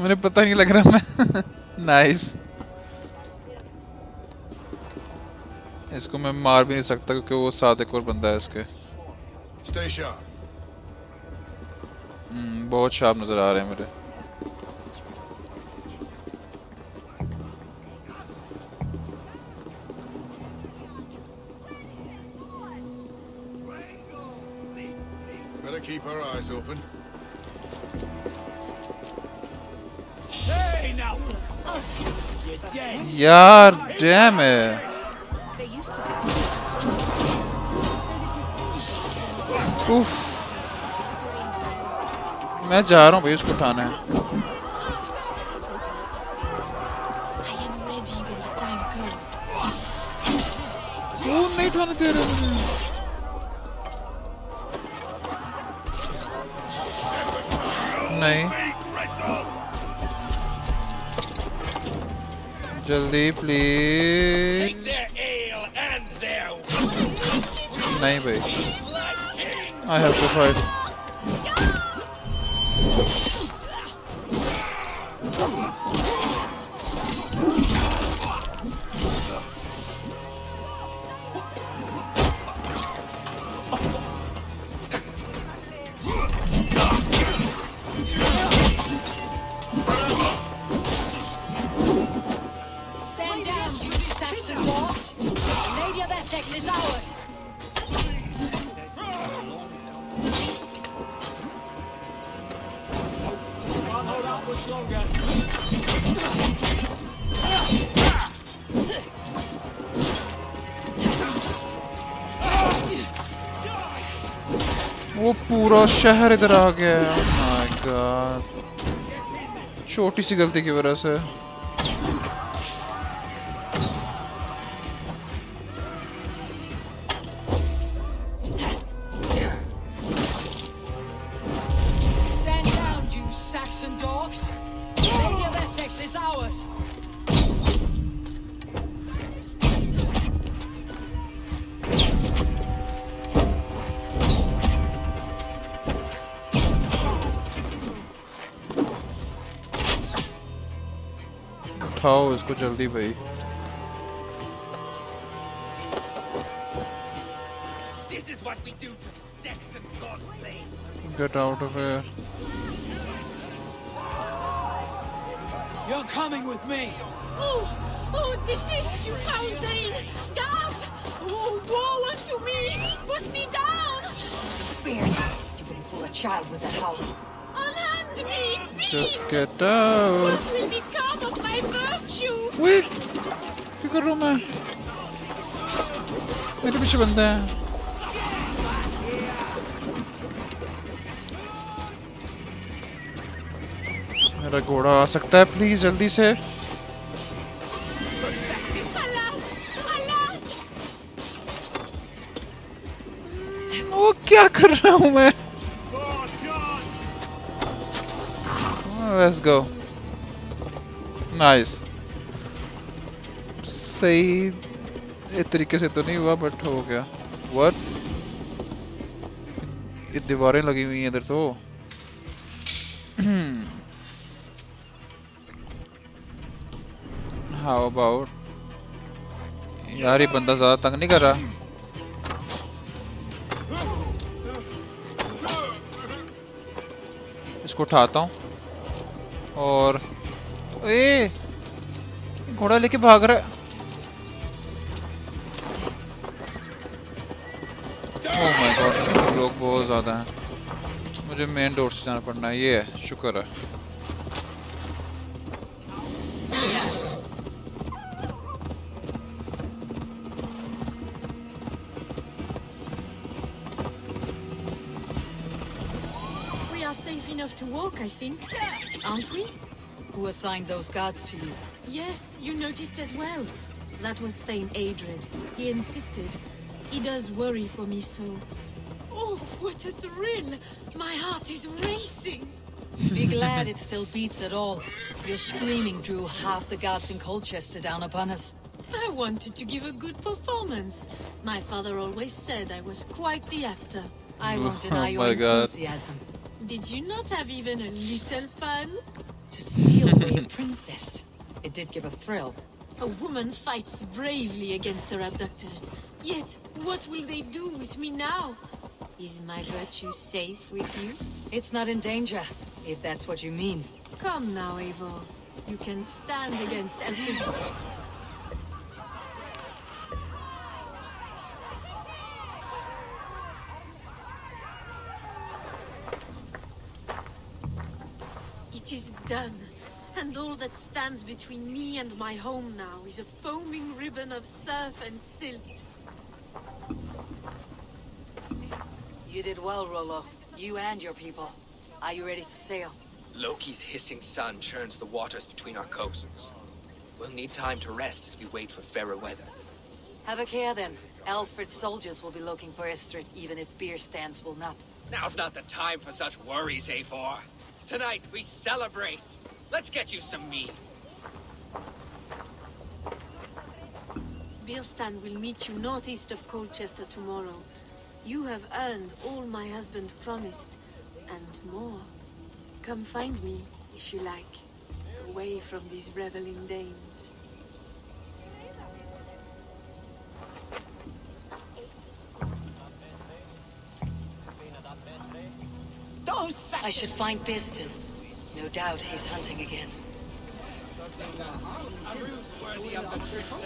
मुझे पता नहीं लग रहा मैं nice इसको मैं मार भी नहीं सकता क्योंकि वो साथ एक और बंदा है इसके Stay sharp. बहुत शार्प नजर आ रहे हैं मेरे Better keep our eyes open. Hey now! You're dead. यार damn it. They used to sacrifice John Barleycorn, so that his seed उफ मैं जा रहा हूँ भाई उसको उठाना है I am ready when the time comes. वो नहीं उठाने दे रहे मुझे नहीं जल्दी प्लीज नहीं भाई I have to fight Stand down, you Saxon dogs. The Lady of Essex is ours. Can't hold out much longer. वो पूरा शहर इधर आ गया है oh my god छोटी सी गलती की वजह से Stand down, you Saxon dogs. The Lady of Essex is ours. उठाओ इसको जल्दी भाई This is what we do to Saxon god slaves. get out of here You're coming with me. Oh, desist, you Haldane! Guards! Oh, woe unto me! Put me down! Spare you. You will fool a child with a howl. Unhand me! just get out What will become of my virtue? Wait क्या कर रहा हूँ मैं मेरे पीछे बंदा है मेरा घोड़ा आ सकता है प्लीज जल्दी से वो क्या कर रहा हूँ मैं Let's go. Nice. सही तरीके से तो नहीं हुआ बट हो गया. What? ये दीवारें लगी हुई हैं इधर तो. How about? यार ये बंदा ज़्यादा तंग नहीं कर रहा. इसको उठाता हूँ और ए घोड़ा लेके भाग रहा है. ओह माय गॉड लोग बहुत ज़्यादा हैं. मुझे मेन डोर से जाना पड़ना है. ये है शुक्र है. Safe enough to walk, I think. Aren't we? Who assigned those guards to you? Yes, you noticed as well. That was Thane Adred. He insisted. He does worry for me so. Oh, what a thrill! My heart is racing. Be glad it still beats at all. Your screaming drew half the guards in Colchester down upon us. I wanted to give a good performance. My father always said I was quite the actor. I won't deny your enthusiasm. Did you not have even a little fun? To steal away a princess. It did give a thrill. A woman fights bravely against her abductors. Yet, what will they do with me now? Is my virtue safe with you? It's not in danger, if that's what you mean. Come now, Eivor. You can stand against everything. It is done, and all that stands between me and my home now is a foaming ribbon of surf and silt. You did well, Rollo. You and your people. Are you ready to sail? Loki's hissing sun churns the waters between our coasts. We'll need time to rest as we wait for fairer weather. Have a care then. Alfred's soldiers will be looking for Estrid, even if beer stands will not. Now's not the time for such worries, Eivor. Tonight, we celebrate. Let's get you some mead. Birstan will meet you northeast of Colchester tomorrow. You have earned all my husband promised, and more. Come find me, if you like, away from these reveling Danes. I should find Birstan. No doubt he's hunting again.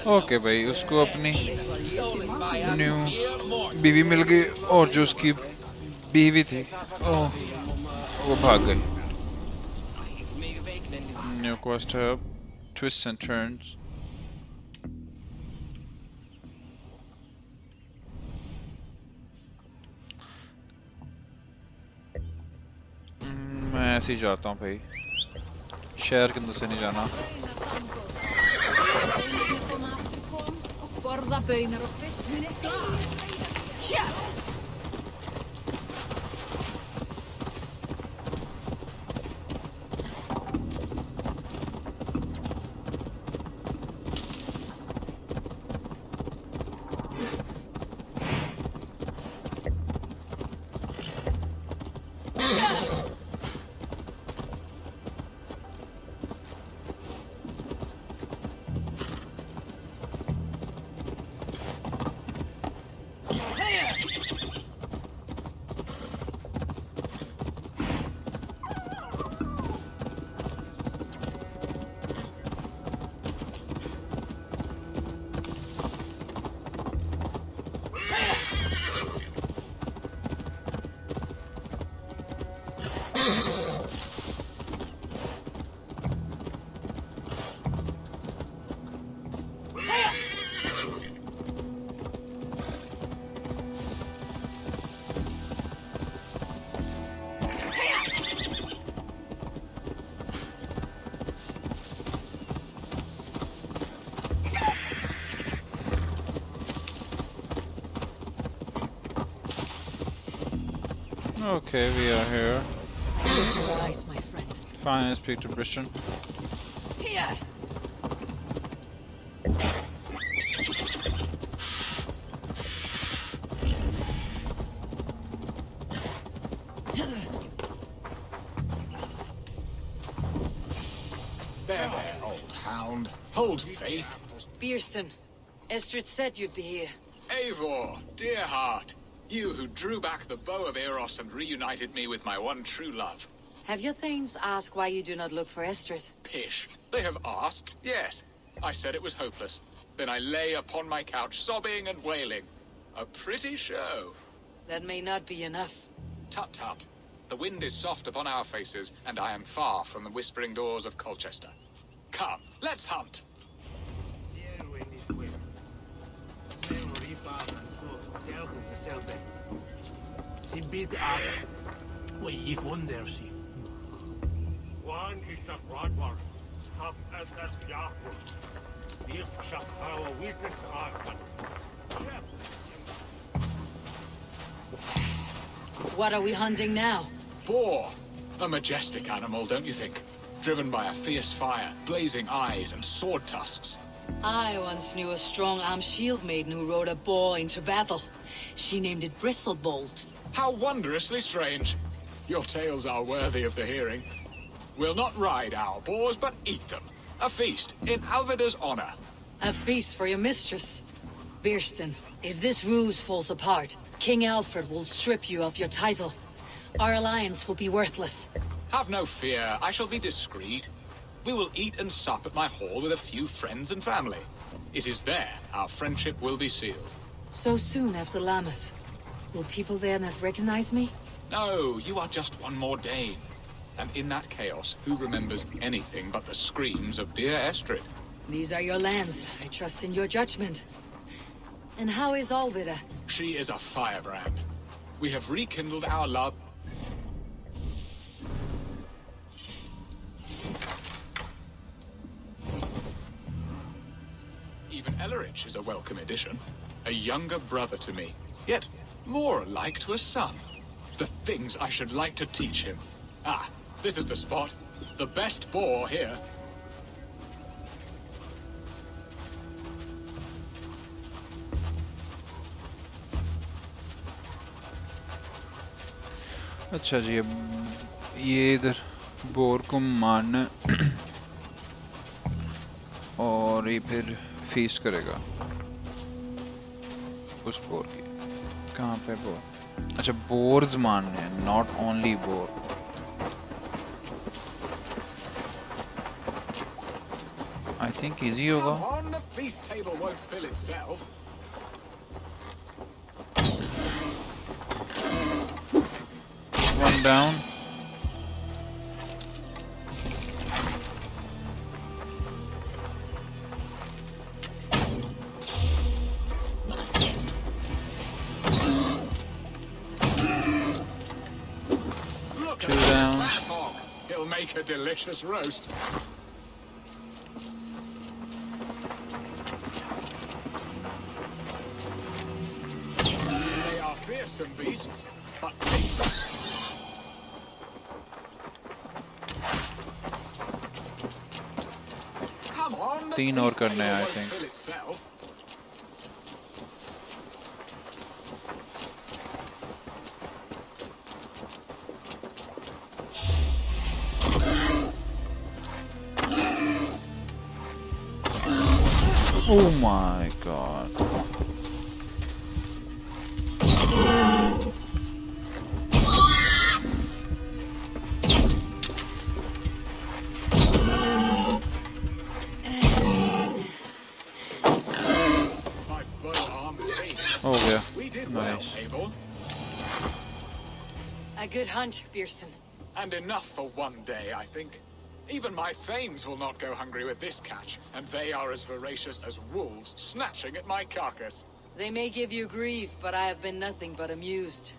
Okay भाई उसको अपनी new बीवी मिल गई और जो उसकी बीवी थी वो भाग गई. न्यू क्वेस्ट है twists and turns. मैं ऐसे ही जाता हूँ भाई. शहर के अंदर से नहीं जाना. Okay, we are here. Close your eyes, my friend. Fine, I speak to Christian. Here! There, old hound. Hold faith. Bierston, Estrid said you'd be here. Eivor, dear heart. You who drew back the bow of Eros and reunited me with my one true love. Have your thanes asked why you do not look for Estrid? Pish. They have asked, yes. I said it was hopeless. Then I lay upon my couch, sobbing and wailing. A pretty show. That may not be enough. Tut tut. The wind is soft upon our faces, and I am far from the whispering doors of Colchester. Come, let's hunt. What are we hunting now? Boar. A majestic animal, don't you think? Driven by a fierce fire, blazing eyes, and sword tusks. I once knew a strong-armed shield maiden who rode a boar into battle. She named it Bristlebolt. How wondrously strange. Your tales are worthy of the hearing. We'll not ride our boars, but eat them. A feast, in Alvida's honor. A feast for your mistress. Bierston, if this ruse falls apart, King Alfred will strip you of your title. Our alliance will be worthless. Have no fear, I shall be discreet. We will eat and sup at my hall with a few friends and family. It is there our friendship will be sealed. So soon after Lammas. Will people there not recognize me? No, you are just one more Dane. And in that chaos, who remembers anything but the screams of dear Estrid? These are your lands. I trust in your judgment. And how is Alvida? She is a firebrand. We have rekindled our love. Even Ellerich is a welcome addition. A younger brother to me, yet more alike to a son. The things I should like to teach him. Ah, this is the spot. The best boar here. अच्छा जी, अब ये इधर bore को मारना है और ये फिर फीस्ट करेगा उस बोर की. कहाँ पे बोर? अच्छा, बोर्स मारने हैं, not only bore. I think easy होगा. On the feast table won't fill itself. One down. Look Two down. that hog. He'll make a delicious roast. They are fearsome beasts, but tasty. Come on, the 3 और feast करने हैं, table I won't think. fill itself. Oh my god. My bow arm aches. हो गया. We did well, Nice. Eivor. A good hunt, Bierston. And enough for one day, I think. Even my thanes will not go hungry with this catch, and they are as voracious as wolves snatching at my carcass. They may give you grief, but I have been nothing but amused.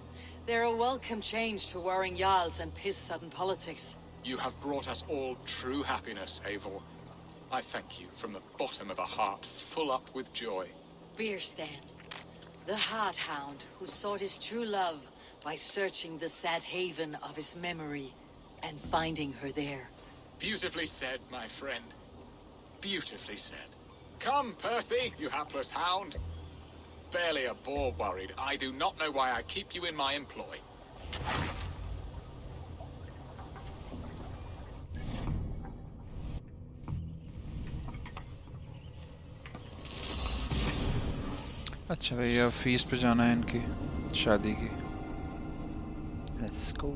They're a welcome change to warring jarls and piss-sudden politics. You have brought us all true happiness, Eivor. I thank you from the bottom of a heart full up with joy. Bierstan, the Heart Hound who sought his true love by searching the sad haven of his memory and finding her there. Beautifully said, my friend. Beautifully said. Come, Percy, you hapless hound. Barely a boar worried. I do not know why I keep you in my employ. अच्छा भैया fees पे जाना है इनकी शादी की. Let's go.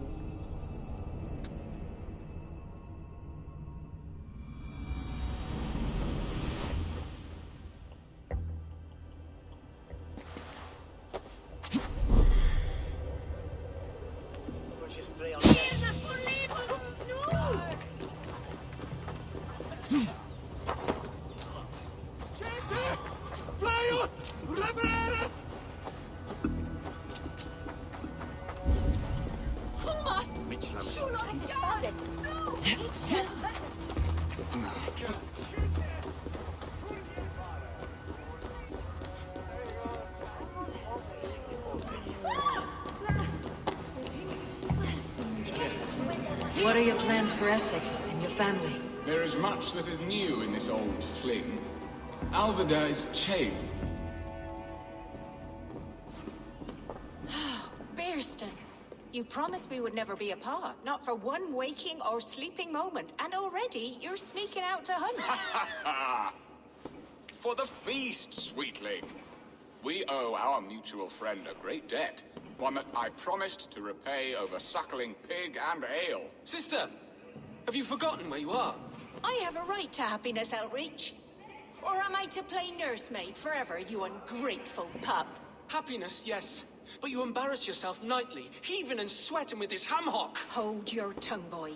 What are your plans for Essex and your family? There is much that is new in this old fling. Alvida is chained. Bearston, you promised we would never be apart, not for one waking or sleeping moment, and already you're sneaking out to hunt. For the feast, sweetling. We owe our mutual friend a great debt. One that I promised to repay over suckling pig and ale. Sister, have you forgotten where you are? I have a right to happiness, Outreach. Or am I to play nursemaid forever, you ungrateful pup? Happiness, yes. But you embarrass yourself nightly, heaving and sweating with this ham-hock. Hold your tongue, boy.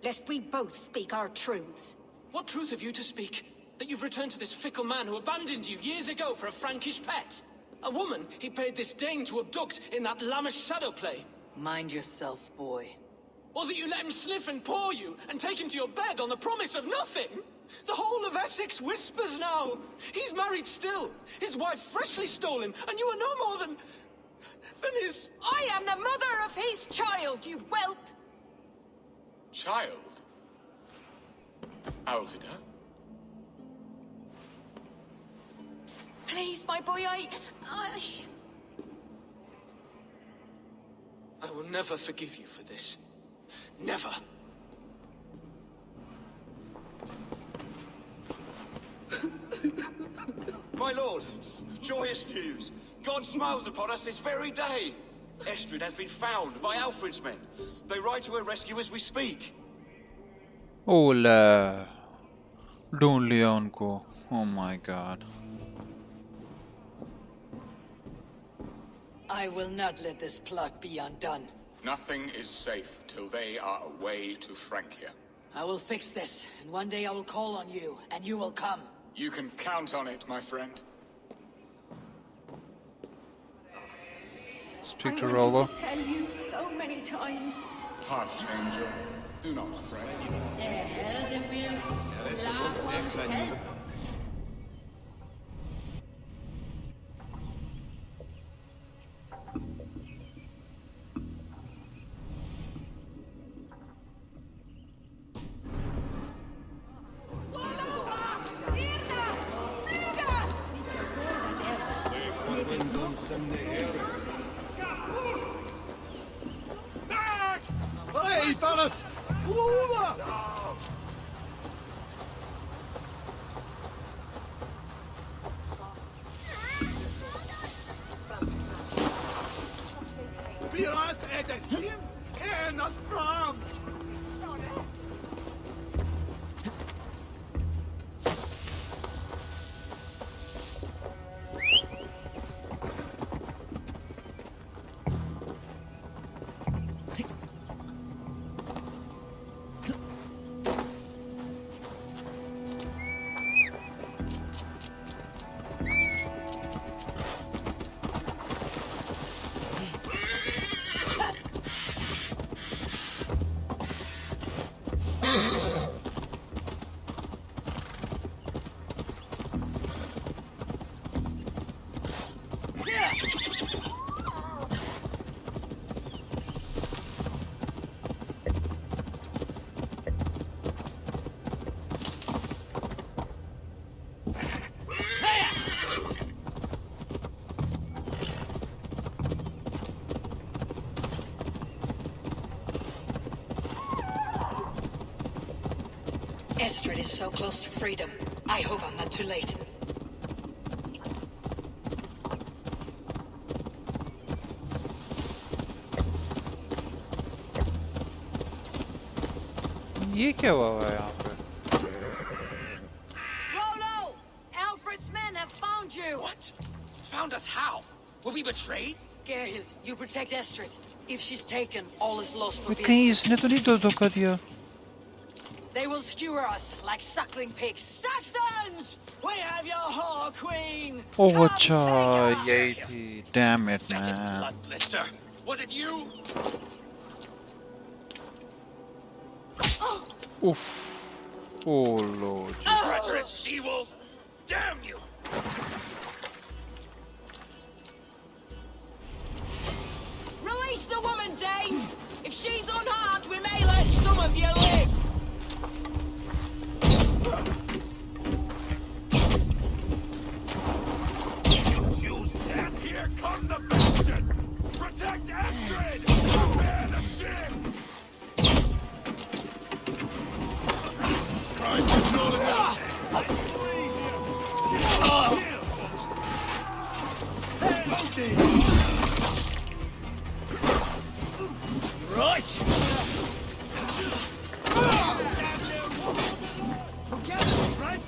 Lest we both speak our truths. What truth have you to speak? That you've returned to this fickle man who abandoned you years ago for a Frankish pet? A woman he paid this Dane to abduct in that lammish shadow play? Mind yourself, boy. Or that you let him sniff and paw you, and take him to your bed on the promise of nothing? The whole of Essex whispers now. He's married still, his wife freshly stolen, and you are no more than his... I am the mother of his child, you whelp! Child? Alvida? Please, my boy, I will never forgive you for this. Never. My lord, joyous news. God smiles upon us this very day. Estrid has been found by Alfred's men. They ride to her rescue as we speak. ओला ढूंढ लिया उनको. Oh my god. I will not let this plot be undone. Nothing is safe till they are away to Francia. I will fix this, and one day I will call on you, and you will come. You can count on it, my friend. Speak to I Robo. wanted to tell you so many times. Hush, Angel. Do not fret. Hey, fellas! Piras edesim enas fram! Estrid is so close to freedom. I hope I'm not too late. ये क्या हुआ है यहाँ पे? Rolo! Alfred's men have found you! What? Found us how? Were we betrayed? Gerhild, you protect Estrid. If she's taken, all is lost for कहीं Beast. इसने तो नहीं दो धोखा दिया? They will skewer us like suckling pigs. Saxons! We have your whore queen! Oh, अच्छा यही थी. Damn it, man. Bloodblister! Was it you? Oof. Oh Lord. Treacherous she-wolf! Damn you! Release the woman, Danes! If she's unharmed, we may let some of you live! You choose death? Here come the bastards! Protect Estrid! Prepare the ship! Crime control in this! Right! Together, right?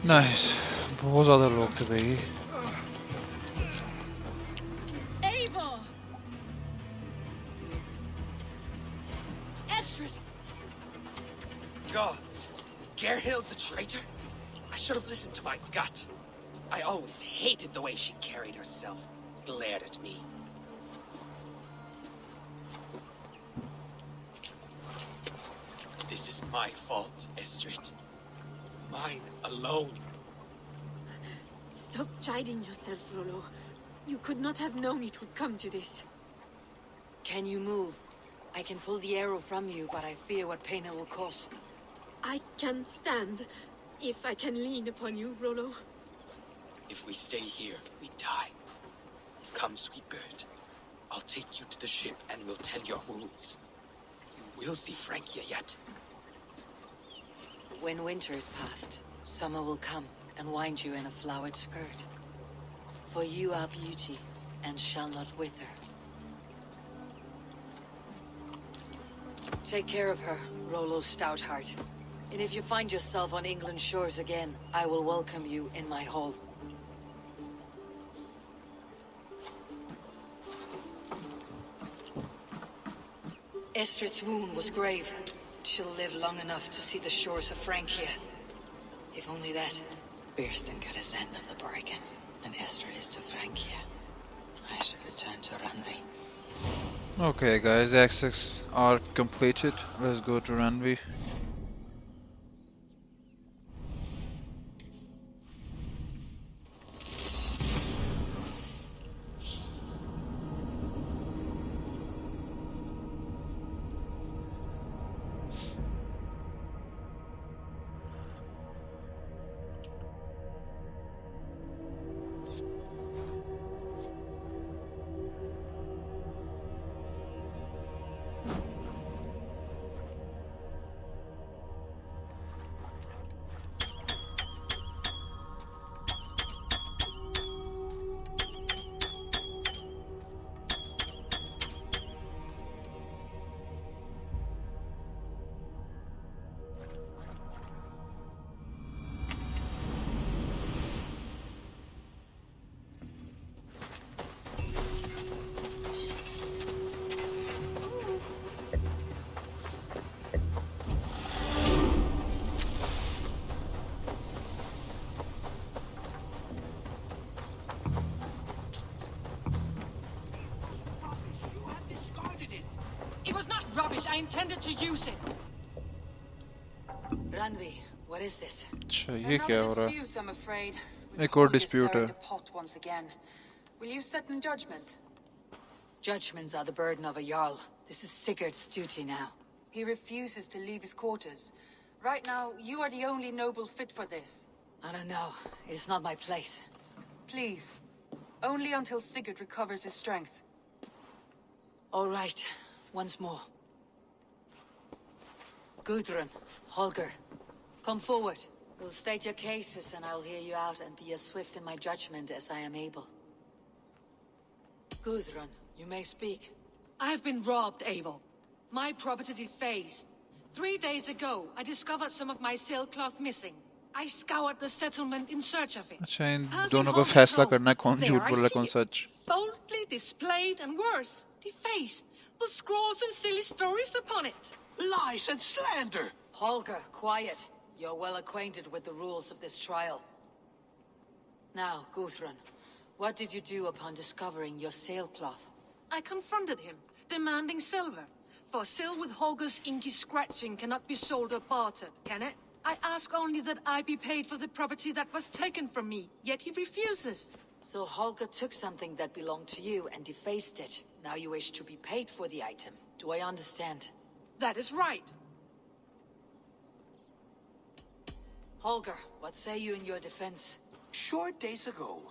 Nice बहुत ज़्यादा लोग थे भाई Eivor! Estrid! Gods! Gerhild the traitor? I should have listened to my gut. I always hated the way she carried herself. Glared at me. This is my fault, Estrid. Mine alone. Stop chiding yourself, Rollo. You could not have known it would come to this. Can you move? I can pull the arrow from you, but I fear what pain it will cause. I can stand, if I can lean upon you, Rollo. If we stay here, we die. Come, sweet bird. I'll take you to the ship and we'll tend your wounds. You will see Francia yet. When winter is past, summer will come and wind you in a flowered skirt. For you are beauty, and shall not wither. Take care of her, Rollo Stoutheart. And if you find yourself on England's shores again, I will welcome you in my hall. Estrid's wound was grave. She'll live long enough to see the shores of Francia. If only that. Bearston got his end of the bargain, and Estrid is to Francia. I should return to Randvi. Okay guys, access are completed. Let's go to Randvi. Rubbish, I intended to use it. Randvi, what is this? अच्छा ये क्या हो रहा है? Dispute, I'm afraid. एक और dispute है. The pot once again. Will you set in judgment? Judgments are the burden of a jarl. This is Sigurd's duty now. He refuses to leave his quarters. Right now, you are the only noble fit for this. I don't know. It is not my place. Please. Only until Sigurd recovers his strength. All right. Once more. Gudrun, Holger, come forward. We'll state your cases and I'll hear you out and be as swift in my judgment as I am able. Gudrun, you may speak. I have been robbed, Eivor. My property defaced. 3 days ago, I discovered some of my sailcloth missing. I scoured the settlement in search of it. अच्छा इन दोनों को फैसला करना है कौन झूठ बोल रहा है कौन सच. Boldly displayed and worse, defaced, with scrolls and silly stories upon it. Lies and slander! Holger, quiet. You're well acquainted with the rules of this trial. Now, Gudrun, what did you do upon discovering your sailcloth? I confronted him, demanding silver. For sil with Holger's inky scratching cannot be sold or bartered, can it? I ask only that I be paid for the property that was taken from me, yet he refuses. So Holger took something that belonged to you and defaced it. Now you wish to be paid for the item. Do I understand? That is right. Holger, what say you in your defense? Short days ago,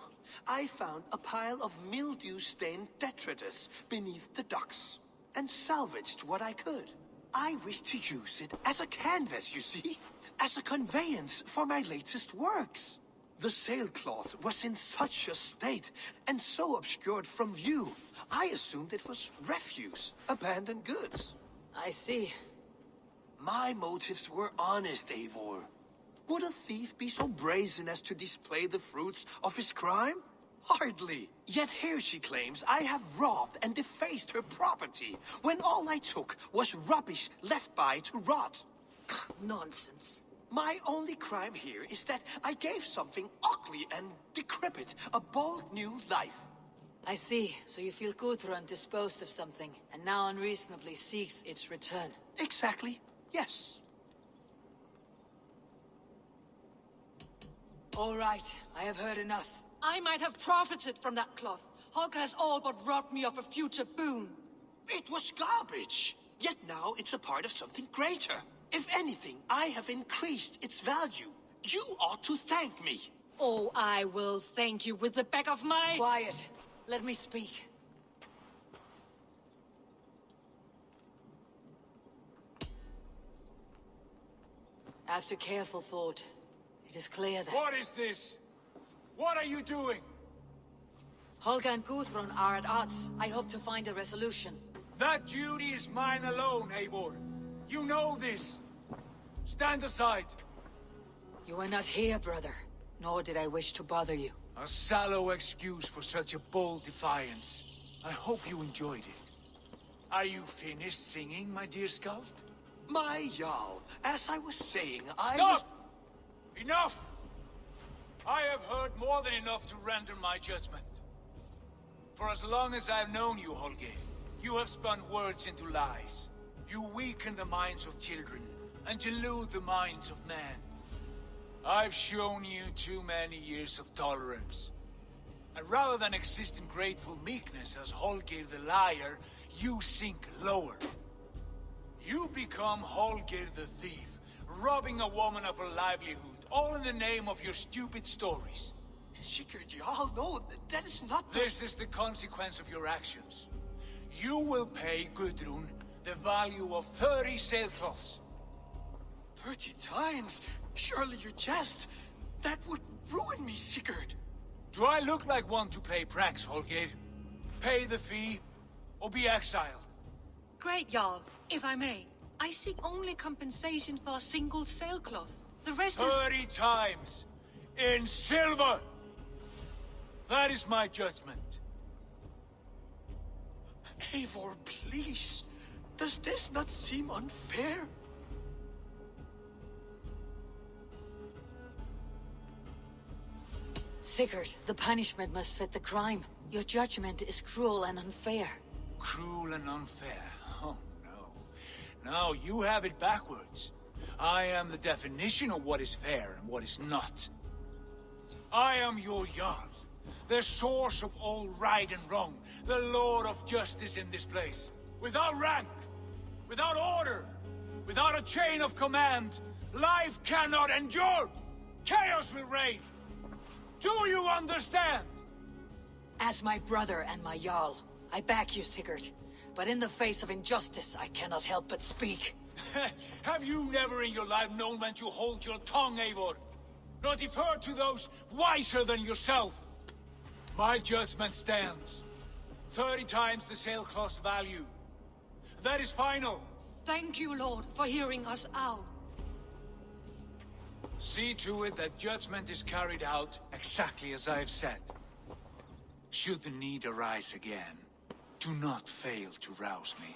I found a pile of mildew-stained detritus beneath the docks, and salvaged what I could. I wish to use it as a canvas, you see? As a conveyance for my latest works. The sailcloth was in such a state, and so obscured from view, I assumed it was refuse, abandoned goods. I see. My motives were honest, Eivor. Would a thief be so brazen as to display the fruits of his crime? Hardly. Yet here she claims I have robbed and defaced her property, when all I took was rubbish left by to rot. Nonsense. My only crime here is that I gave something ugly and decrepit a bold new life. I see. So you feel Gudrun disposed of something, and now unreasonably seeks its return. Exactly. Yes. All right. I have heard enough. I might have profited from that cloth. Holger has all but robbed me of a future boon. It was garbage. Yet now it's a part of something greater. If anything, I have increased its value. You ought to thank me. Oh, I will thank you with the back of my... Quiet. Let me speak. After careful thought, it is clear that... What is this? What are you doing? Holger and Gudrun are at odds. I hope to find a resolution. That duty is mine alone, Eivor. You know this. Stand aside. You were not here, brother. Nor did I wish to bother you. A sallow excuse for such a bold defiance. I hope you enjoyed it. Are you finished singing, my dear scout? My Jarl, as I was saying, Stop! Enough! I have heard more than enough to render my judgment. For as long as I've known you, Holger, you have spun words into lies. You weaken the minds of children, and delude the minds of men. I've shown you too many years of tolerance. And rather than exist in grateful meekness as Holger the liar, you sink lower. You become Holger the thief, robbing a woman of her livelihood, all in the name of your stupid stories. Sigurd Jarl, no, that is not the... This is the consequence of your actions. You will pay Gudrun the value of 30 sailcloths. 30 times? Surely you jest. That would ruin me, Sigurd. Do I look like one to play pranks, Holger? Pay the fee, or be exiled. Great, Jarl. If I may, I seek only compensation for a single sailcloth. The rest is... 30 times! In silver! That is my judgment. Eivor, please. Does this not seem unfair? Sigurd, the punishment must fit the crime. Your judgment is cruel and unfair. Cruel and unfair? Oh, no. No, you have it backwards. I am the definition of what is fair and what is not. I am your Jarl, the source of all right and wrong, the Lord of justice in this place. Without rank, without order, without a chain of command, life cannot endure! Chaos will reign! Do you understand? As my brother and my Jarl, I back you, Sigurd. But in the face of injustice, I cannot help but speak. Have you never in your life known when to hold your tongue, Eivor? Nor defer to those wiser than yourself? My judgment stands. 30 times the sailcloth's value. That is final. Thank you, Lord, for hearing us out. See to it that judgment is carried out exactly as I have said. Should the need arise again, do not fail to rouse me.